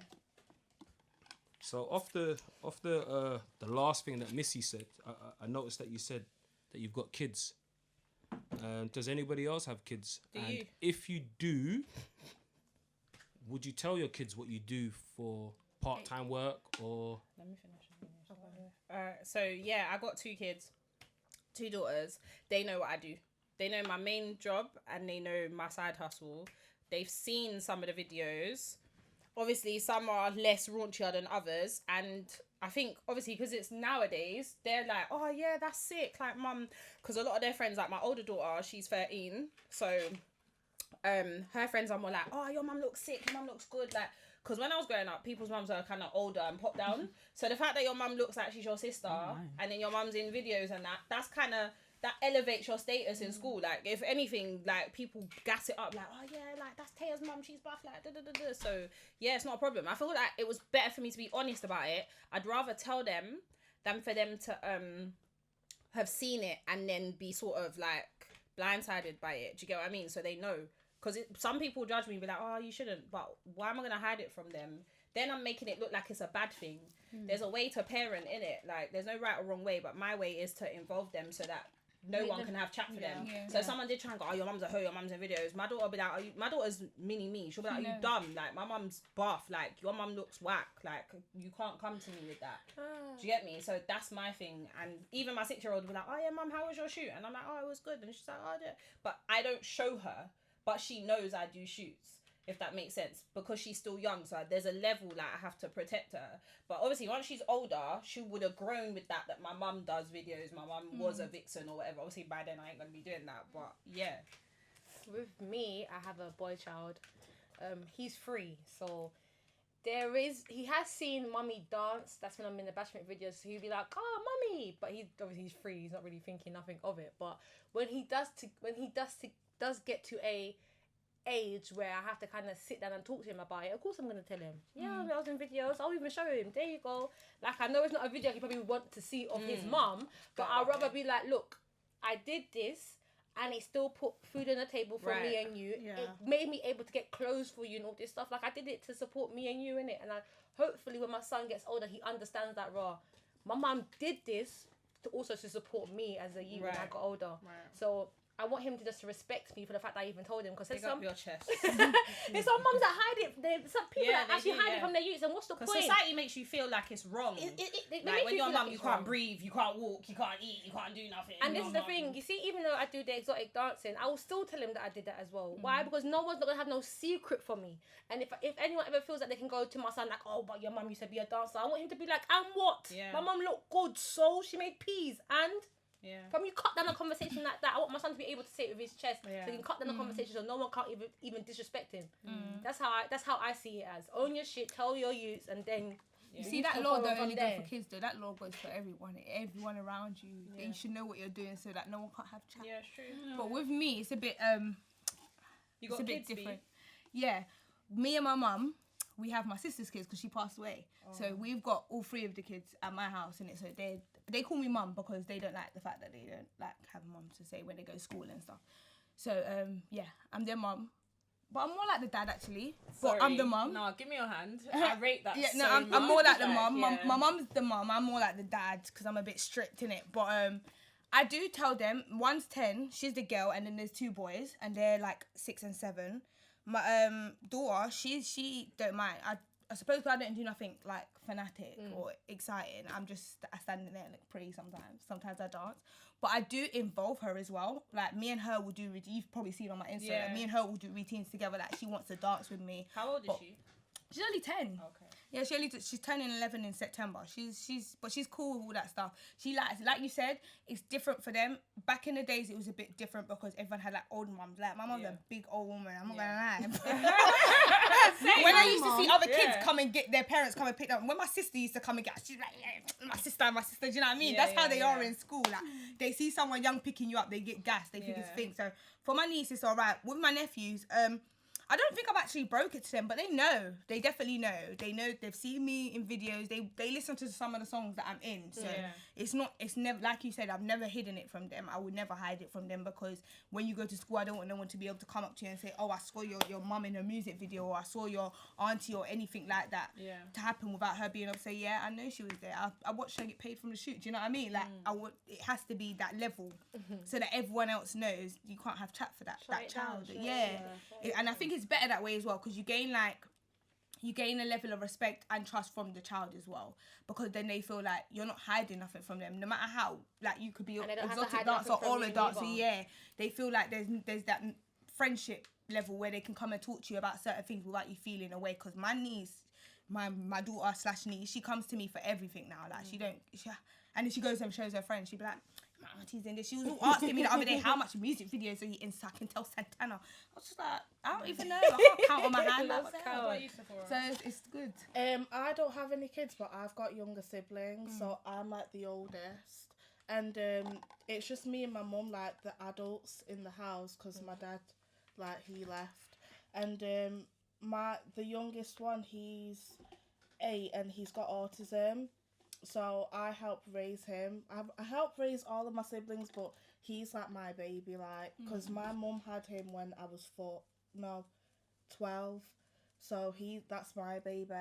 So off the last thing that Missy said, I noticed that you said that you've got kids. Does anybody else have kids? Do and you? if you do, would you tell your kids what you do for part-time work or? Let me finish. So yeah, I got 2 kids, 2 daughters. They know what I do. They know my main job and they know my side hustle. They've seen some of the videos. Obviously, some are less raunchier than others, and I think obviously because it's nowadays, they're like, oh yeah, that's sick, like mum, because a lot of their friends, like my older daughter, she's 13, so her friends are more like, oh, your mum looks sick, your mum looks good, like, because when I was growing up, people's mums are kind of older and pop down, so the fact that your mum looks like she's your sister, and then your mum's in videos and that's kind of, that elevates your status in school. Like, if anything, like, people gas it up, like, oh yeah, like, that's Taya's mum, she's buff, like, da da da da. So yeah, it's not a problem. I feel like it was better for me to be honest about it. I'd rather tell them than for them to have seen it and then be sort of like blindsided by it. Do you get what I mean? So they know. Because some people judge me and be like, oh, you shouldn't, but why am I going to hide it from them? Then I'm making it look like it's a bad thing. There's a way to parent in it. Like, there's no right or wrong way, but my way is to involve them so that no one can have chat for them. Yeah. So if someone did try and go, oh, your mum's a hoe, your mum's in videos, my daughter will be like, my daughter's mini me. She'll be like, are you dumb? Like, my mum's buff. Like, your mum looks whack. Like, you can't come to me with that. Do you get me? So that's my thing. And even my 6-year-old will be like, oh yeah, mum, how was your shoot? And I'm like, oh, it was good. And she's like, oh, yeah. But I don't show her, but she knows I do shoots, if that makes sense, because she's still young. So there's a level like I have to protect her. But obviously once she's older, she would have grown with that my mum does videos, my mum was a vixen or whatever. Obviously by then I ain't gonna be doing that, but yeah. With me, I have a boy child. He's 3, so he has seen mummy dance. That's when I'm in the bashment videos, so he'll be like, oh, mummy, but he's 3, he's not really thinking nothing of it. But when he does get to a age where I have to kind of sit down and talk to him about it, of course I'm going to tell him. Yeah, I was in videos. I'll even show him. There you go. Like, I know it's not a video he probably would want to see of his mum, but I'd rather be like, look, I did this and it still put food on the table for me and you. Yeah. It made me able to get clothes for you and all this stuff. Like, I did it to support me and you in it. And hopefully when my son gets older, he understands that, my mum did this to support me as a youth when I got older. So I want him to just respect me for the fact that I even told him, because there's some your chest. there's some mums that hide it. There's some people that actually hide it from their youths, and what's the point? Because society makes you feel like it's wrong. It like when you're your mum, you can't breathe, you can't walk, you can't eat, you can't do nothing. And this is the thing, you see, even though I do the exotic dancing, I will still tell him that I did that as well. Why? Because no one's not gonna have no secret for me. And if anyone ever feels that they can go to my son like, oh, but your mum used to be a dancer, I want him to be like, and what? Yeah. My mum looked good, so she made peas, and yeah. From you cut down a conversation like that, I want my son to be able to say it with his chest. Yeah. So he can cut down a conversation so no one can't even disrespect him. That's how I see it as. Own your shit, tell your youths, and then You see, that law don't only go for kids though. That law goes for everyone around you. Yeah. You should know what you're doing so that no one can't have chat. Yeah, it's true. But with me, it's a bit you got it's a bit kids, different. Yeah, me and my mum, we have my sister's kids because she passed away. So we've got all 3 of the kids at my house, and so they call me mum because they don't like the fact that they don't like have a mum to say when they go to school and stuff. So yeah, I'm their mum. But I'm more like the dad actually. Sorry. But I'm the mum. No, give me your hand. I rate that. Yeah, so no, I'm much. more like the mum. Yeah. My mum's the mum. I'm more like the dad because I'm a bit strict in it. But I do tell them, one's 10, she's the girl, and then there's 2 boys, and they're like 6 and 7. My daughter, she don't mind. I suppose because I don't do nothing like fanatic or exciting. I stand in there and look pretty sometimes. Sometimes I dance. But I do involve her as well. Like, me and her will do, you've probably seen on my Instagram, me and her will do routines together. Like, she wants to dance with me. How old is she? She's only 10. Okay. Yeah, she's turning 11 in September. She's cool with all that stuff. She like you said, it's different for them. Back in the days, it was a bit different because everyone had like old mums. Like my mum's a big old woman. I'm not gonna lie. When I used to see other kids come and get their parents come and pick them up. When my sister used to come and get, she's like, yeah, my sister. Do you know what I mean? That's how they are in school. Like they see someone young picking you up, they get gassed. They think it's a thing. So for my niece, it's alright. With my nephews, I don't think I've actually broke it to them, but they know. They definitely know. They know. They've seen me in videos. They listen to some of the songs that I'm in. So it's never, like you said, I've never hidden it from them. I would never hide it from them because when you go to school, I don't want no one to be able to come up to you and say, oh, I saw your mum in a music video, or I saw your auntie or anything like that to happen without her being able to say, yeah, I know she was there. I watched her get paid from the shoot. Do you know what I mean? Like, it has to be that level so that everyone else knows you can't have chat for that child. And I think it's better that way as well because you gain a level of respect and trust from the child as well because then they feel like you're not hiding nothing from them no matter how like you could be an exotic dancer or a dancer they feel like there's that friendship level where they can come and talk to you about certain things without you feeling away because my niece my daughter / niece she comes to me for everything now like and then she goes and shows her friends she'd be like my auntie's in this. She was all asking me the other day how much music videos are you in so I can tell Santana. I was just like, I don't even know. I can't count on my hand. So it's good. I don't have any kids, but I've got younger siblings, so I'm like the oldest. And it's just me and my mum, like the adults in the house, because my dad, like he left. And the youngest one, he's 8 and he's got autism. So I help raise him. I help raise all of my siblings, but he's like my baby, like, because my mum had him when I was 12. So that's my baby.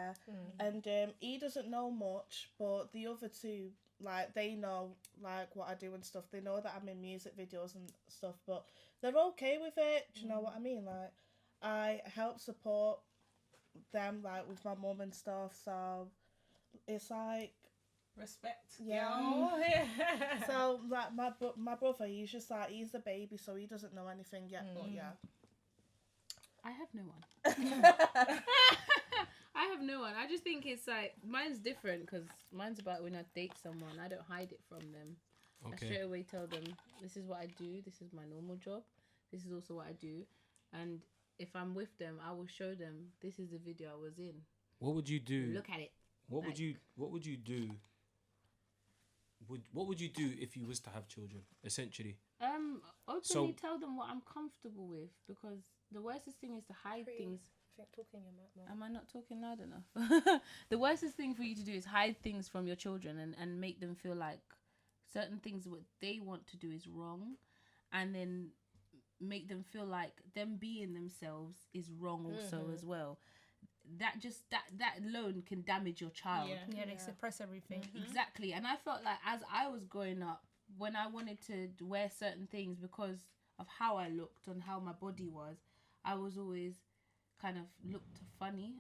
And he doesn't know much, but the other two, like, they know, like, what I do and stuff. They know that I'm in music videos and stuff, but they're okay with it. Do you know what I mean? Like, I help support them, like, with my mum and stuff. So it's like, respect. Yeah. So like my brother, he's just like he's the baby, so he doesn't know anything yet. But yeah, I have no one. I have no one. I just think it's like mine's different because mine's about when I date someone, I don't hide it from them. Okay. I straight away tell them this is what I do. This is my normal job. This is also what I do, and if I'm with them, I will show them this is the video I was in. What would you do? Look at it. What would you do? What would you do if you was to have children? Essentially, openly tell them what I'm comfortable with because the worstest thing is to hide things. I think talking your mic more. Am I not talking loud enough? The worstest thing for you to do is hide things from your children and make them feel like certain things what they want to do is wrong, and then make them feel like them being themselves is wrong also as well. That alone can damage your child. They suppress everything. Exactly. And I felt like as I was growing up, when I wanted to wear certain things because of how I looked and how my body was, I was always kind of looked funny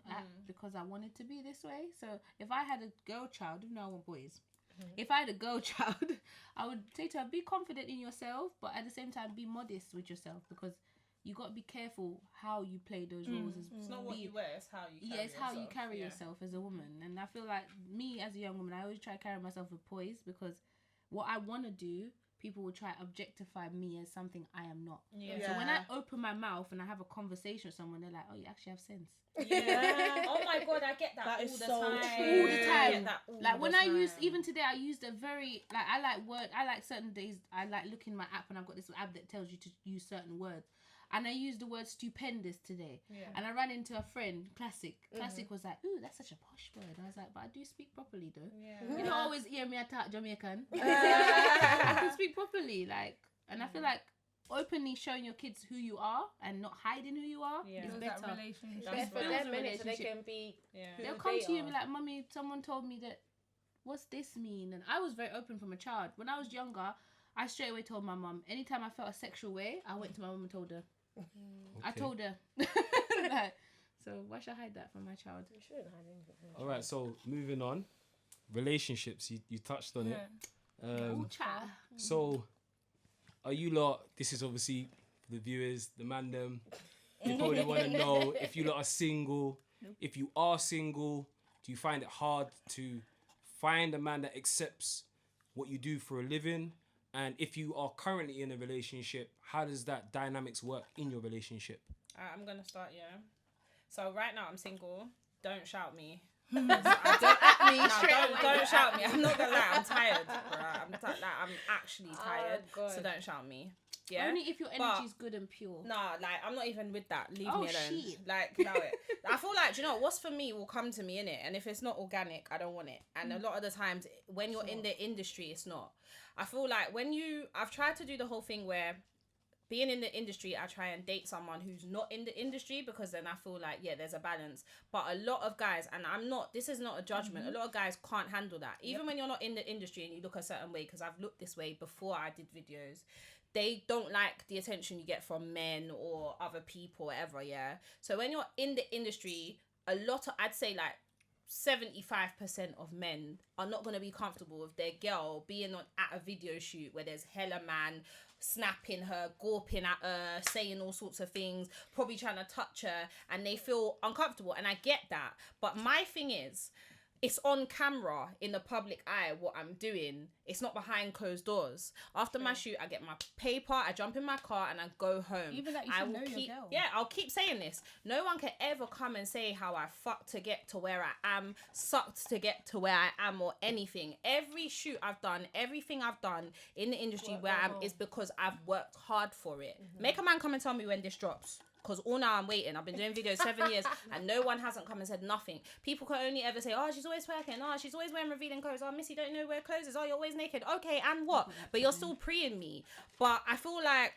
because I wanted to be this way. So if I had a girl child, I want boys. If I had a girl child, I would say to her, be confident in yourself, but at the same time, be modest with yourself because you got to be careful how you play those roles. It's not what you wear, it's how you carry yourself. It's how you carry yourself as a woman. And I feel like me as a young woman, I always try to carry myself with poise because what I want to do, people will try to objectify me as something I am not. So when I open my mouth and I have a conversation with someone, they're like, oh, you actually have sense. Oh my God, I get that all the time. All the time. Like when I used, even today, I used a very, like, I like certain days, I like looking at my app and I've got this app that tells you to use certain words. And I used the word stupendous today. And I ran into a friend, Classic. Classic was like, ooh, that's such a posh word. I was like, but I do speak properly though. You don't always hear me attack Jamaican. I can speak properly. Like, and I feel like openly showing your kids who you are and not hiding who you are is better. That's for them minutes so they can be they'll come to you and be like, Mummy, someone told me that, what's this mean? And I was very open from a child. When I was younger, I straight away told my mum, anytime I felt a sexual way, I went to my mum and told her. I told her. Like, so why should I hide that from my child? You shouldn't hide anything. All right, so moving on. Relationships, you touched on it. So, are you lot, this is obviously for the viewers, the man them, they probably want to know if you lot are single. If you are single, Do you find it hard to find a man that accepts what you do for a living? And if you are currently in a relationship, how does that dynamics work in your relationship? I'm gonna start. Yeah. So right now I'm single. Don't shout me. Don't shout me. I'm not gonna lie. I'm tired, bro. I'm actually tired. So don't shout me. Yeah. Only if your energy is good and pure. Nah, like I'm not even with that. Leave me alone. Shit. Like, allow it. I feel like, do you know, what's for me will come to me, innit? And if it's not organic, I don't want it. And a lot of the times when you're in the industry, it's not. I feel like I've tried to do the whole thing where being in the industry, I try and date someone who's not in the industry, because then I feel like, yeah, there's a balance. But a lot of guys, and this is not a judgment, a lot of guys can't handle that. Even when you're not in the industry and you look a certain way, because I've looked this way before I did videos, they don't like the attention you get from men or other people, whatever, yeah? So when you're in the industry, I'd say like 75% of men are not going to be comfortable with their girl being at a video shoot where there's hella man snapping her, gawping at her, saying all sorts of things, probably trying to touch her, and they feel uncomfortable. And I get that. But my thing is, it's on camera in the public eye what I'm doing. It's not behind closed doors. After my shoot, I get my paper, I jump in my car, and I go home. Even that you should know your girl. Yeah, I'll keep saying this. No one can ever come and say how I fucked to get to where I am, sucked to get to where I am, or anything. Every shoot I've done, everything I've done in the industry where I am is because I've worked hard for it. Make a man come and tell me when this drops. Because all now I'm waiting. I've been doing videos 7 years and no one hasn't come and said nothing. People can only ever say, oh, she's always twerking. Oh, she's always wearing revealing clothes. Oh, Missy don't know where clothes is. Oh, you're always naked. Okay, and what? But you're still preeing me. But I feel like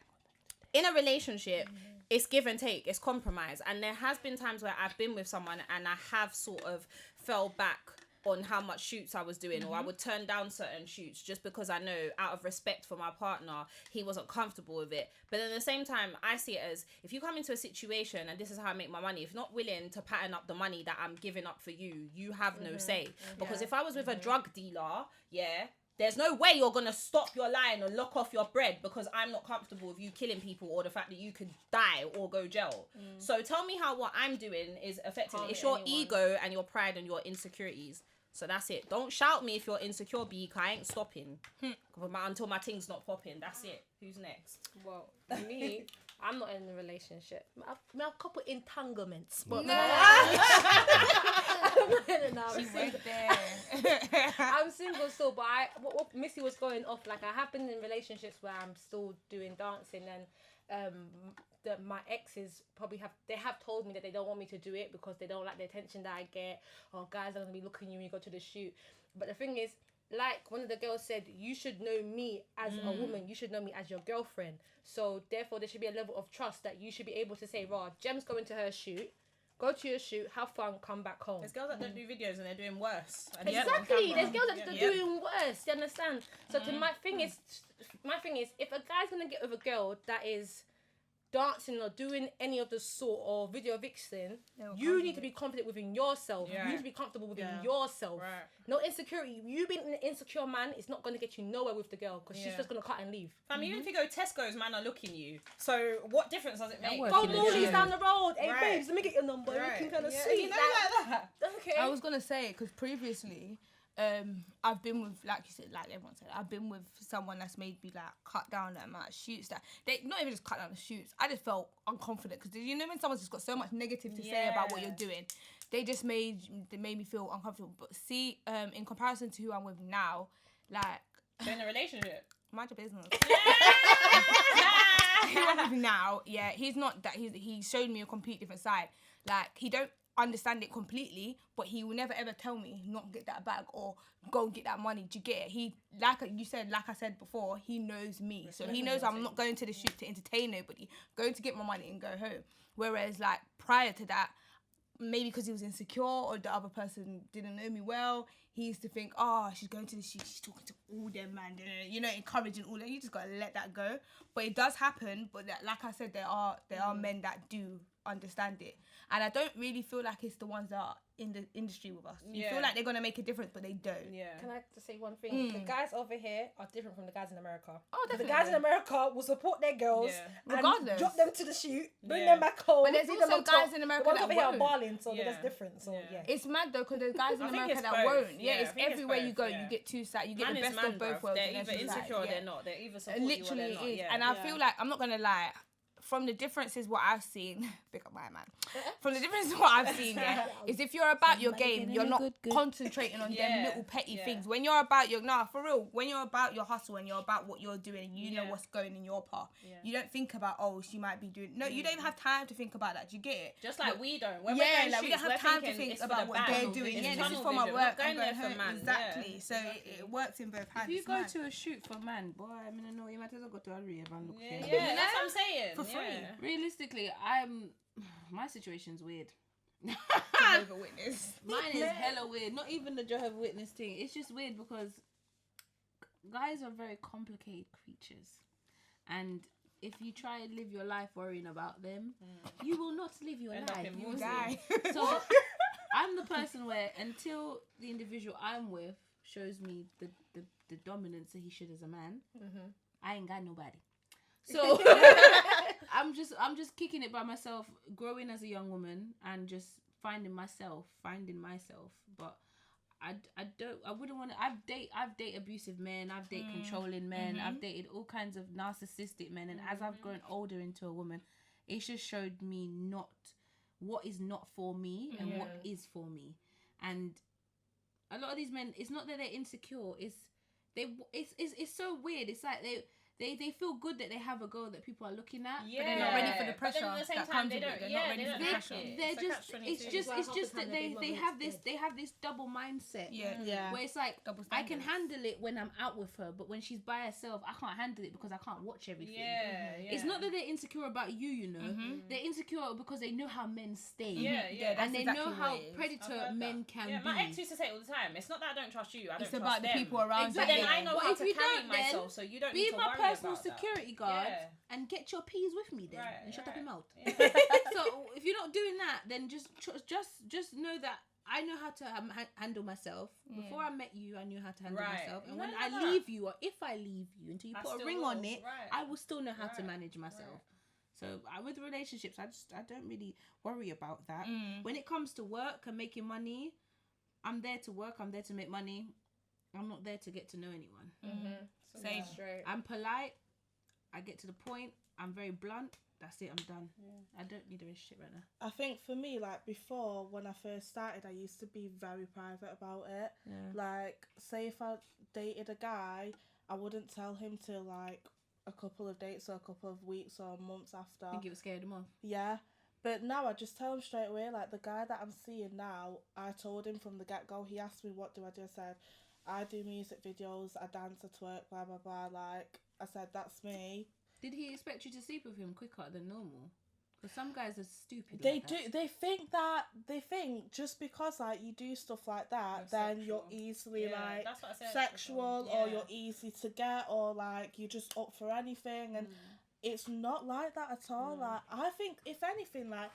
in a relationship, it's give and take. It's compromise. And there has been times where I've been with someone and I have sort of fell back on how much shoots I was doing, or I would turn down certain shoots just because I know, out of respect for my partner, he wasn't comfortable with it. But at the same time, I see it as, if you come into a situation and this is how I make my money, if you're not willing to pattern up the money that I'm giving up for you, you have no say. Because if I was with a drug dealer, there's no way you're gonna stop your line or lock off your bread because I'm not comfortable with you killing people, or the fact that you could die or go jail. So tell me how what I'm doing is affecting it. It's your ego and your pride and your insecurities. So that's it. Don't shout me if you're insecure, Beak. I ain't stopping until my thing's not popping. That's it. Who's next? Well, me, I'm not in a relationship. I've a couple entanglements, but I'm single still. But what Missy was going off, like, I have been in relationships where I'm still doing dancing, and my exes have told me that they don't want me to do it because they don't like the attention that I get, or guys are going to be looking at you when you go to the shoot. But the thing is, like one of the girls said, you should know me as a woman, you should know me as your girlfriend. So therefore there should be a level of trust that you should be able to say, raw, Jem's going to her shoot, go to your shoot, have fun, come back home. There's girls that don't do videos and they're doing worse. Exactly. There's girls that are doing worse. You understand? So my thing is, if a guy's gonna get with a girl that is dancing or doing any of the sort or video vixen, you need to be confident within yourself. You need to be comfortable within yourself. Right. No insecurity. You being an insecure man is not going to get you nowhere with the girl, because she's just going to cut and leave. Even if you go Tesco's, man are looking you. So what difference does it make? Go Morley's down the road. Hey, babes, let me get your number. Looking kind of sweet. You know, like that. Okay. I was going to say, because previously, I've been with, like you said, like everyone said, I've been with someone that's made me like cut down the amount of shoots that they not even just cut down the shoots. I just felt unconfident, because you know when someone's just got so much negative to say about what you're doing, they made me feel uncomfortable. But see, in comparison to who I'm with now, like, you're in a relationship. Mind your business. Who I'm with now, he's not that. He showed me a complete different side. Like, he don't understand it completely, but he will never ever tell me not get that bag or go and get that money. Do you get it? He, like I said before, he knows me, so he knows I'm not going to the shoot to entertain nobody, going to get my money and go home. Whereas like prior to that, maybe because he was insecure or the other person didn't know me well, he used to think, oh, she's going to the shoot, she's talking to all them man, you know, encouraging all them. You just gotta let that go. But it does happen. But that, like I said, there are men that do understand it. And I don't really feel like it's the ones that are in the industry with us. You Yeah. feel like they're gonna make a difference, but they don't. Yeah. Can I just say one thing? The guys over here are different from the guys in America. Oh, The definitely. guys in America will support their girls Yeah. and Regardless. drop them to the shoot, bring Yeah. them back home. But there's see them also on top. guys in America The ones that over here are won't. balling, so Yeah. that's different. So Yeah. yeah. It's mad though, because there's guys in I think America it's that both. won't. Yeah, Yeah, I it's think it's everywhere both, you go, yeah. you get two sides. You get Man the is best man, of both bruv. worlds. They're and either it's just insecure or like, they're yeah. not. They're either support Literally you or they're not. is. Yeah. And I feel like, I'm not gonna lie, from the differences what I've seen, pick up my man. From the differences what I've seen, yeah, is if you're about your game, you're not concentrating on them Yeah, little petty yeah. things. When you're about your for real, when you're about your hustle and you're about what you're doing, and you know Yeah. what's going in your path. Yeah. You don't think about, oh, she might be doing. No, you don't even have time to think about that. Do you get it? Just like we don't. When Yeah, we're going like we shoots, don't have we're time to thinking think it's for about the what bag. they're doing. It's Yeah, this is tunnel for my vision. work. We're not going I'm there going for home. man. Exactly. Yeah, So it works in both hands. If you It's go mad. to a shoot for man, boy, I mean, I know you might as well go to a rave and look Yeah, for yeah, that's what I'm saying. For free. Yeah. Realistically, my situation's weird. Jehovah's Witness. Mine is hella weird. Not even the Jehovah's Witness thing. It's just weird because guys are very complicated creatures, and if you try and live your life worrying about them, you will not live your End up life. in You will Muslim. die. So I'm the person where until the individual I'm with shows me the dominance that he should as a man, I ain't got nobody. So I'm just kicking it by myself, growing as a young woman and just finding myself. But I wouldn't want to. I've dated abusive men, I've dated controlling men, I've dated all kinds of narcissistic men, and as I've grown older into a woman, it's just showed me not what is not for me and what is for me. And a lot of these men, it's not that they're insecure, it's so weird. It's like they feel good that they have a goal that people are looking at, Yeah. But they're not ready for the But pressure then at the same that time, comes they with it. don't. They're Yeah, not ready they for don't the like pressure. it. They're It's a just catch-22. it's just that they have this double mindset. Yeah. Where it's like Double I can standards. handle it when I'm out with her, but when she's by herself, I can't handle it because I can't watch everything. Yeah, yeah. It's not that they're insecure about you, you know. They're insecure because they know how men stay. Yeah, yeah. that's And they exactly know what how it is. I've predator heard men that. can Yeah, be. my ex used to say it all the time. It's not that I don't trust you. I It's don't about trust the them. people around But you. then I know But how if to you carry don't, then myself, so you don't Be need to my worry personal about that. security guard Yeah. and get your peas with me then, Right, and shut up right. your mouth. Yeah. So if you're not doing that, then just know that I know how to handle myself. Before I met you, I knew how to handle Right. myself, and No, when no, I no. leave you, or if I leave you, until you I put a still ring will. on it, Right. I will still know how to Right. manage myself. So with relationships, I don't really worry about that. Mm. When it comes to work and making money, I'm there to work. I'm there to make money. I'm not there to get to know anyone. Same. Straight. I'm polite. I get to the point. I'm very blunt. That's it. I'm done. I don't need a relationship right now. I think for me, like before, when I first started, I used to be very private about it. Like, say if I dated a guy, I wouldn't tell him till like a couple of dates or a couple of weeks or months after. I think it would scare them off. Yeah. But now I just tell him straight away. Like, the guy that I'm seeing now, I told him from the get-go. He asked me, what do I do? I said, I do music videos, I dance, I twerk, blah, blah, blah. Like, I said, that's me. Did he expect you to sleep with him quicker than normal? Because some guys are stupid. They like do. that. They think just because like you do stuff like that, You're then sexual. you're easily Yeah, like that's what I said sexual, before. or Yeah. you're easy to get, or like you're just up for anything. And it's not like that at all. Like, I think if anything, like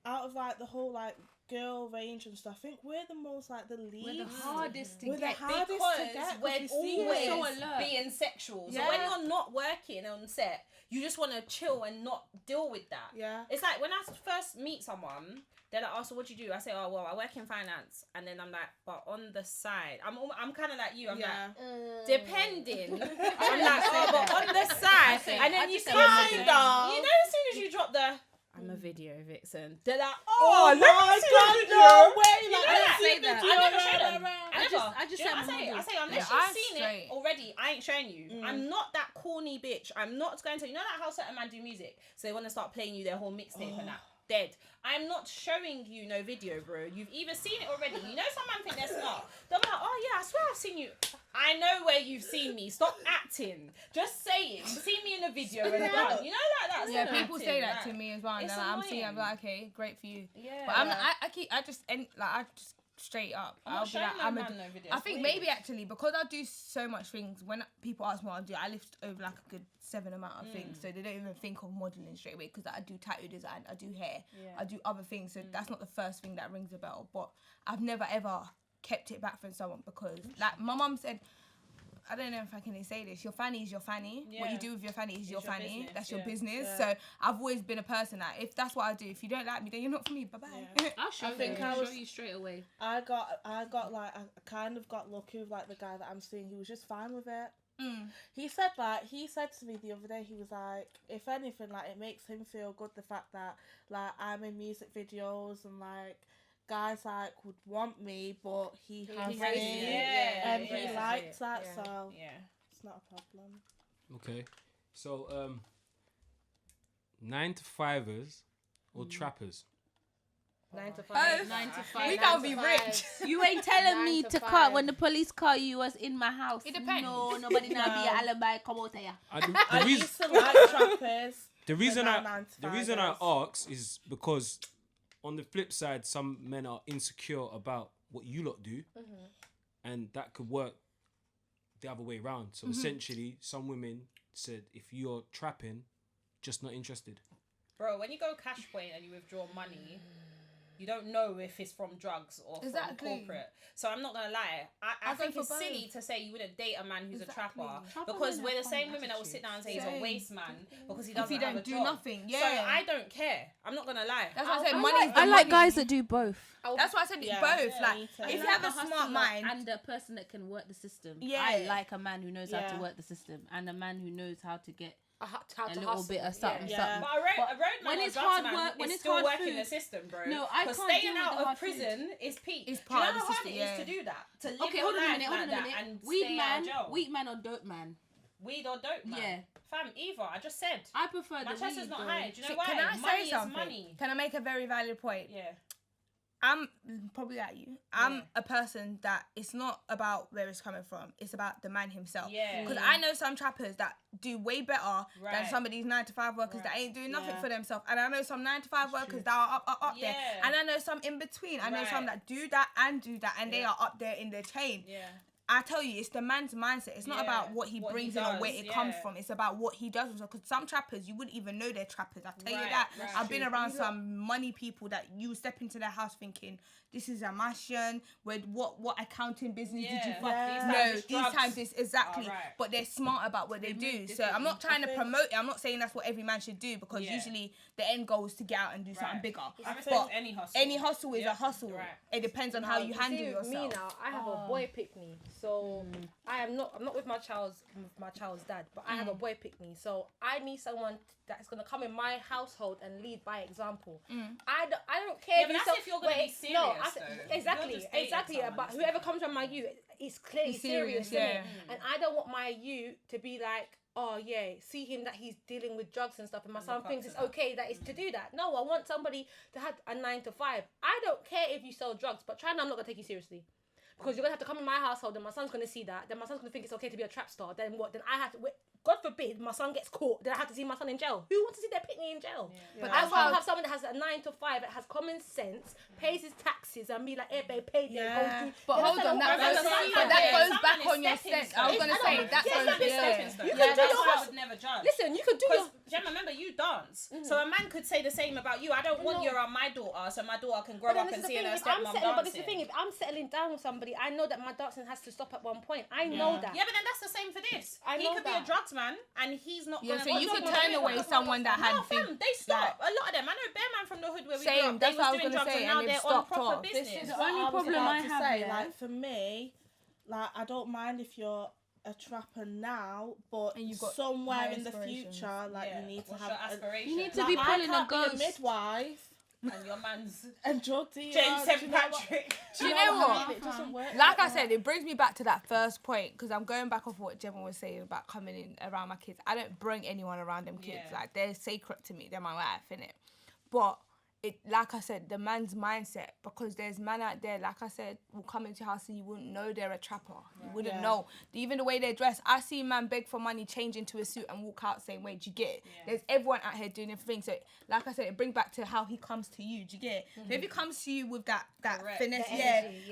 out of like the whole like girl range and stuff, I think we're the most like the least. We're the hardest to We're the get. hardest to Because get, 'cause we're we see it. always so alert. being sexual. So Yeah. when you're not working on set, you just want to chill and not deal with that. Yeah. It's like when I first meet someone, they're like, oh, so what do you do? I say, oh, well, I work in finance. And then I'm like, but on the side, I'm kind of like you. I'm Yeah. like, depending. I'm like, oh, but on the side. say- And I then you just say kind I'm of, a you know, as soon as you drop the, I'm a video vixen. They're like, Oh oh, my let me see the God, video. no way! You Like, know I that? say that. I never show them. I I just- never. I just Do you know say what I'm a I say, model. unless Yeah, you've I'm seen straight. it already, I ain't showing you. I'm not that corny bitch. I'm not going to, you know like how certain man do music, so they want to start playing you their whole mixtape and that. Dead. I'm not showing you no video, bro. You've either seen it already. You know some man think they're smart. They'll be like, oh yeah, I swear I've seen you. I know where you've seen me. Stop acting. Just say it. You've seen me in a video and done. You know like that. Yeah, people say that to me as well, and It's then I'm seeing, I'm annoying. like, okay, great for you. Yeah. But I just end like I just straight up. I'm not I'll be showing like, no I'm man no videos. I think Weird. maybe actually because I do so much things. When people ask me what I do, I lift over like a good 7 amount of things, so they don't even think of modeling straight away because I do tattoo design, I do hair, I do other things. So that's not the first thing that rings a bell. But I've never ever kept it back from someone because, like my mum said, I don't know if I can say this. Your fanny is your fanny. What you do with your fanny is your fanny. business, That's your yeah. business. Yeah. So I've always been a person that if that's what I do, if you don't like me, then you're not for me. Bye bye. I'll show think you. I I'll was- show you straight away. I got like I kind of got lucky with like the guy that I'm seeing. He was just fine with it. He said to me the other day, he was like, if anything, like it makes him feel good the fact that like I'm in music videos and like guys like would want me, but he has has it, it. and Yeah, he yeah, likes that, yeah. so Yeah. it's not a problem. Okay. So 9 to 5ers or trappers? 9 to 5. Oh, 9 to 5. We can't be rich. You ain't telling 9 me to to 5. cut when the police call you was in my house. It depends. No, nobody now be No. a alibi. Come out here. I The reason, used to like trappers. the reason now I 9 to the reason I 5ers. ask is because on the flip side, some men are insecure about what you lot do, and that could work the other way around. So essentially, some women said, if you're trapping, just not interested. Bro, when you go cash point and you withdraw money, you don't know if it's from drugs or Exactly. from corporate. So I'm not gonna lie. I I think go it's for silly both. to say you wouldn't date a man who's Exactly. a trapper Trapper because men we're have the same funny women that will sit down and say he's a Same. waste man because he If doesn't he have don't a do job. nothing, So yeah. I don't care. I'm not gonna lie. That's why I said I money. I like guys that do both. That's why I said Yeah, both. yeah, Like me too. if I you like have a a smart hustler mind, and a person that can work the system. Yeah. I like a man who knows how to Yeah. work the system and a man who knows how to get How a to little hustle. bit of something, Yeah. something. But a roadman when or a it's drugs hard man work- when is it's still hard working food- the system, bro. No, I Because can't staying deal with out the of hard prison is peak. It's Do you part know of the how hard system, it yeah. is to do that? To live Okay, your hold on a life minute, hold like on a that minute. and Weed stay out of man, jail. weed man or dope man? Weed or dope, man. Yeah. Fam, either. I just said. I prefer My the chest weed. is not though. high. Do you know See, why? can I Money say is something? money. Can I make a very valid point? Yeah. I'm probably like you. I'm Yeah. a person that it's not about where it's coming from. It's about the man himself. Yeah. Because I know some trappers that do way better than Right. some of these 9 to 5 workers that Right. ain't doing nothing Yeah. for themselves. And I know some 9 to 5 workers that are up there. Yeah. And I know some in between. I know some Right. that do that and do that, and they Yeah. are up there in the chain. Yeah. I tell you, it's the man's mindset. It's not Yeah, about what he what he brings in or where does, it comes yeah. from. It's about what he does. Because some trappers, you wouldn't even know they're trappers. I tell you Right, that. right. I've been True. around some money people that you step into their house thinking, this is a mansion. With what accounting business did you Yeah. fuck? Yeah. These No, times these drugs. times it's exactly. Alright. But they're smart about what they do. move So I'm not trying to think- promote it. I'm not saying that's what every man should do because Yeah. usually the end goal is to get out and do something Right. bigger. I respect But any hustle. any hustle is Yeah. a hustle. Right. It depends on how you handle see, yourself. Me now, I have a boy pick me, so I'm not with my child's dad, but I have a boy pick me. So I need someone that's gonna come in my household and lead by example. I don't care. Yeah, but that's if you're gonna be serious, No, though. exactly, You're just dating exactly. someone, But it's whoever different. comes from my youth, it's clearly He's serious, serious, innit? And I don't want my youth to be like, oh yeah, see him that he's dealing with drugs and stuff, and my son look up thinks to it's that. okay that it's to do that. No, I want somebody to have a 9 to 5. I don't care if you sell drugs, but try and I'm not gonna take you seriously. Because you're gonna have to come in my household, and my son's gonna see that. Then my son's gonna think it's okay to be a trap star. Then what? Then I have to. God forbid, my son gets caught. Then I have to see my son in jail. Who wants to see their picnic in jail? But that's why I have someone that has a 9 to 5 that has common sense, pays his taxes, and be like, "Hey, babe, pay them." Yeah. But hold on, that But goes, some but man that is- goes some back man on is your stepping sense. I was stones. gonna I say don't- that yeah, goes. some is Yeah. stepping stones. You Yeah, can do that's your why I hustle. would never judge. Listen, you could do your. Because Gemma, remember you dance, so a man could say the same about you. I don't want you around my daughter, so my daughter can grow But then up this and is the see thing. her If I'm stepmom settling, but this is the dancing. thing. If I'm settling down with somebody, I know that my dancing has to stop at one point. I know that. Yeah, but then that's the same for this. I He know could be a that. drugs man, and he's not. Yeah, gonna so go you to could no turn one. away someone that had No, fam, they stop. A lot of them. I know bear man from the hood where we Same, grew up. that's They what I was was doing gonna drugs, say, and and now they've they're on stopped proper off. This business. is The what only I was problem about I to have, say. yeah. Like for me, like I don't mind if you're a trapper now, but And you've got somewhere high in the aspirations. future, like Yeah. you need to What's have. your aspiration? You need to Like, be I pulling a can't be ghost. midwife And your man's and drug dealer. James do St. you know what- Patrick. Do you know I what? mean? It doesn't work. Like I that. said, it brings me back to that first point because I'm going back off what Gemma was saying about coming in around my kids. I don't bring anyone around them kids. Yeah. Like they're sacred to me. They're my life, innit? But it, like I said, the man's mindset, because there's man out there, like I said, will come into your house and you wouldn't know they're a trapper. You wouldn't know. Even the way they dress. I see man beg for money, change into a suit and walk out same way. Do you get it? There's everyone out here doing everything. So, like I said, it brings back to how he comes to you. Do you get it? So if he comes to you with that finesse,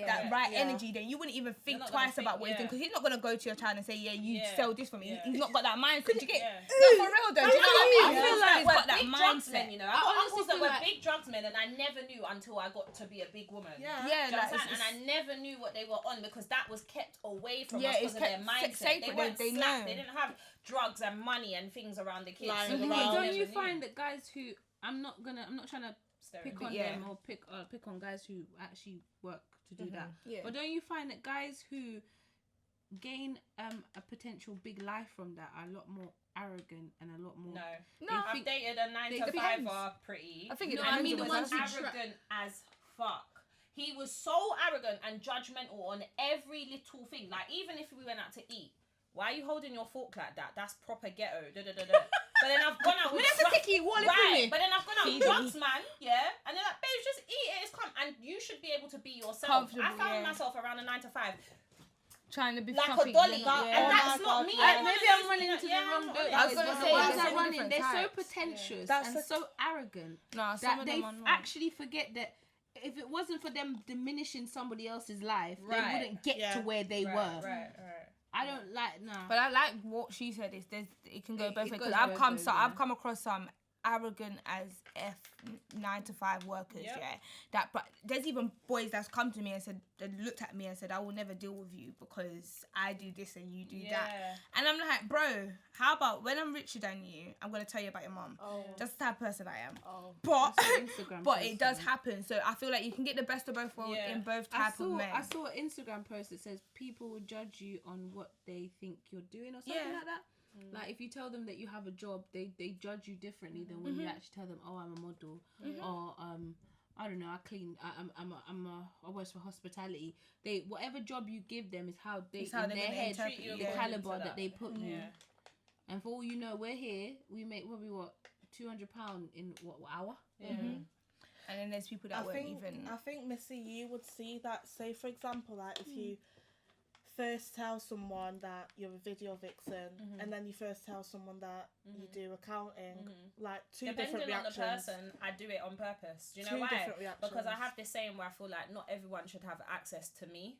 that right energy, then you wouldn't even think twice about what he's doing, because he's not going to go to your child and say, you sell this for me. He's not got that mindset. Do you get it? No, for real though. Do you know what I mean? I feel like he's got that mindset. You know, I got uncles that were big drugs men, and I never knew until I got to be a big woman. Yeah, and I never knew what they were on, because that was kept away from us because of their mindset. They weren't slack. They didn't have drugs and money and things around the kids. So don't you find that guys who I'm not trying to pick on them or pick on guys who actually work to do that. Yeah. But don't you find that guys who gain a potential big life from that are a lot more arrogant and a lot more? No. I've dated a 9 to 5 pretty. I think the ones who arrogant as fuck. He was so arrogant and judgmental on every little thing. Like, even if we went out to eat, why are you holding your fork like that? That's proper ghetto. But then I've gone out with But then I've gone out with drugs, man. Yeah. And they're like, babe, just eat it. It's calm. And you should be able to be yourself. I found myself around a 9 to 5. Trying to be like fluffy, a dolly, and that's not me. Maybe I'm running into the wrong door. I was gonna say, the ones that run in, they're so pretentious and so arrogant that they actually forget that if it wasn't for them diminishing somebody else's life, they wouldn't get to where they were. Right. I don't like But I like what she said. Is it can go both ways, because I've come across some arrogant as 9 to 5 workers, but there's even boys that's come to me and said, they looked at me and said, I will never deal with you because I do this and you do that. And I'm like, bro, how about when I'm richer than you, I'm going to tell you about your mum. That's the type of person I am. But it does happen. So I feel like you can get the best of both worlds in both types of men. I saw an Instagram post that says people will judge you on what they think you're doing or something like that. Like, if you tell them that you have a job, they judge you differently than when you actually tell them, oh, I'm a model, or I don't know, I clean, I work for hospitality. Whatever job you give them is how they in their head treat you, the caliber that they put you. And for all you know, we're here. We make probably £200 in what hour? And then there's people that I think, Missy, you would see that. Say, for example, like if you first tell someone that you're a video vixen, and then you first tell someone that you do accounting, like two different reactions. Depending on the person, I do it on purpose. Do you know why? Because I have this saying where I feel like not everyone should have access to me.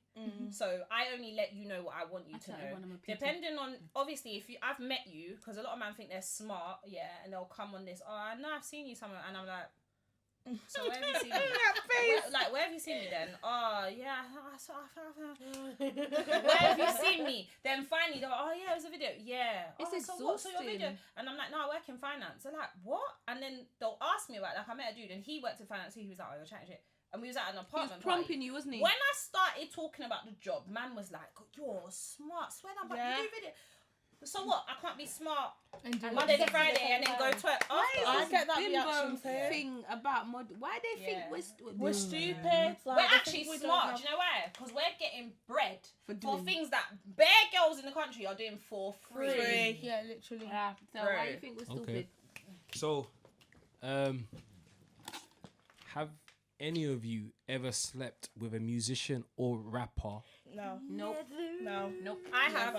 So I only let you know what I want you to know. Depending on, obviously, I've met you, because a lot of men think they're smart, and they'll come on this, I know I've seen you somewhere, and I'm like, so where have you seen me? Where have you seen me then? Oh yeah, where have you seen me? Then finally they're like, it was a video. Yeah. It's exhausting. So your video? And I'm like, no, I work in finance. They're like, what? And then they'll ask me about it. Like, I met a dude and he worked in finance too. He was like, you're chatting shit. And we was at an apartment. He was prompting you, wasn't he? When I started talking about the job, man was like, you're smart. Swear down, but you do video. So what? I can't be smart Monday to Friday and then go to it. I get that reaction thing about why they think we're stupid. Like, we're actually smart. Do you know why? Because we're getting bread for things that bare girls in the country are doing for free. Yeah, literally. So why do you think we're stupid? So, have any of you ever slept with a musician or rapper? No. Nope. No. I have.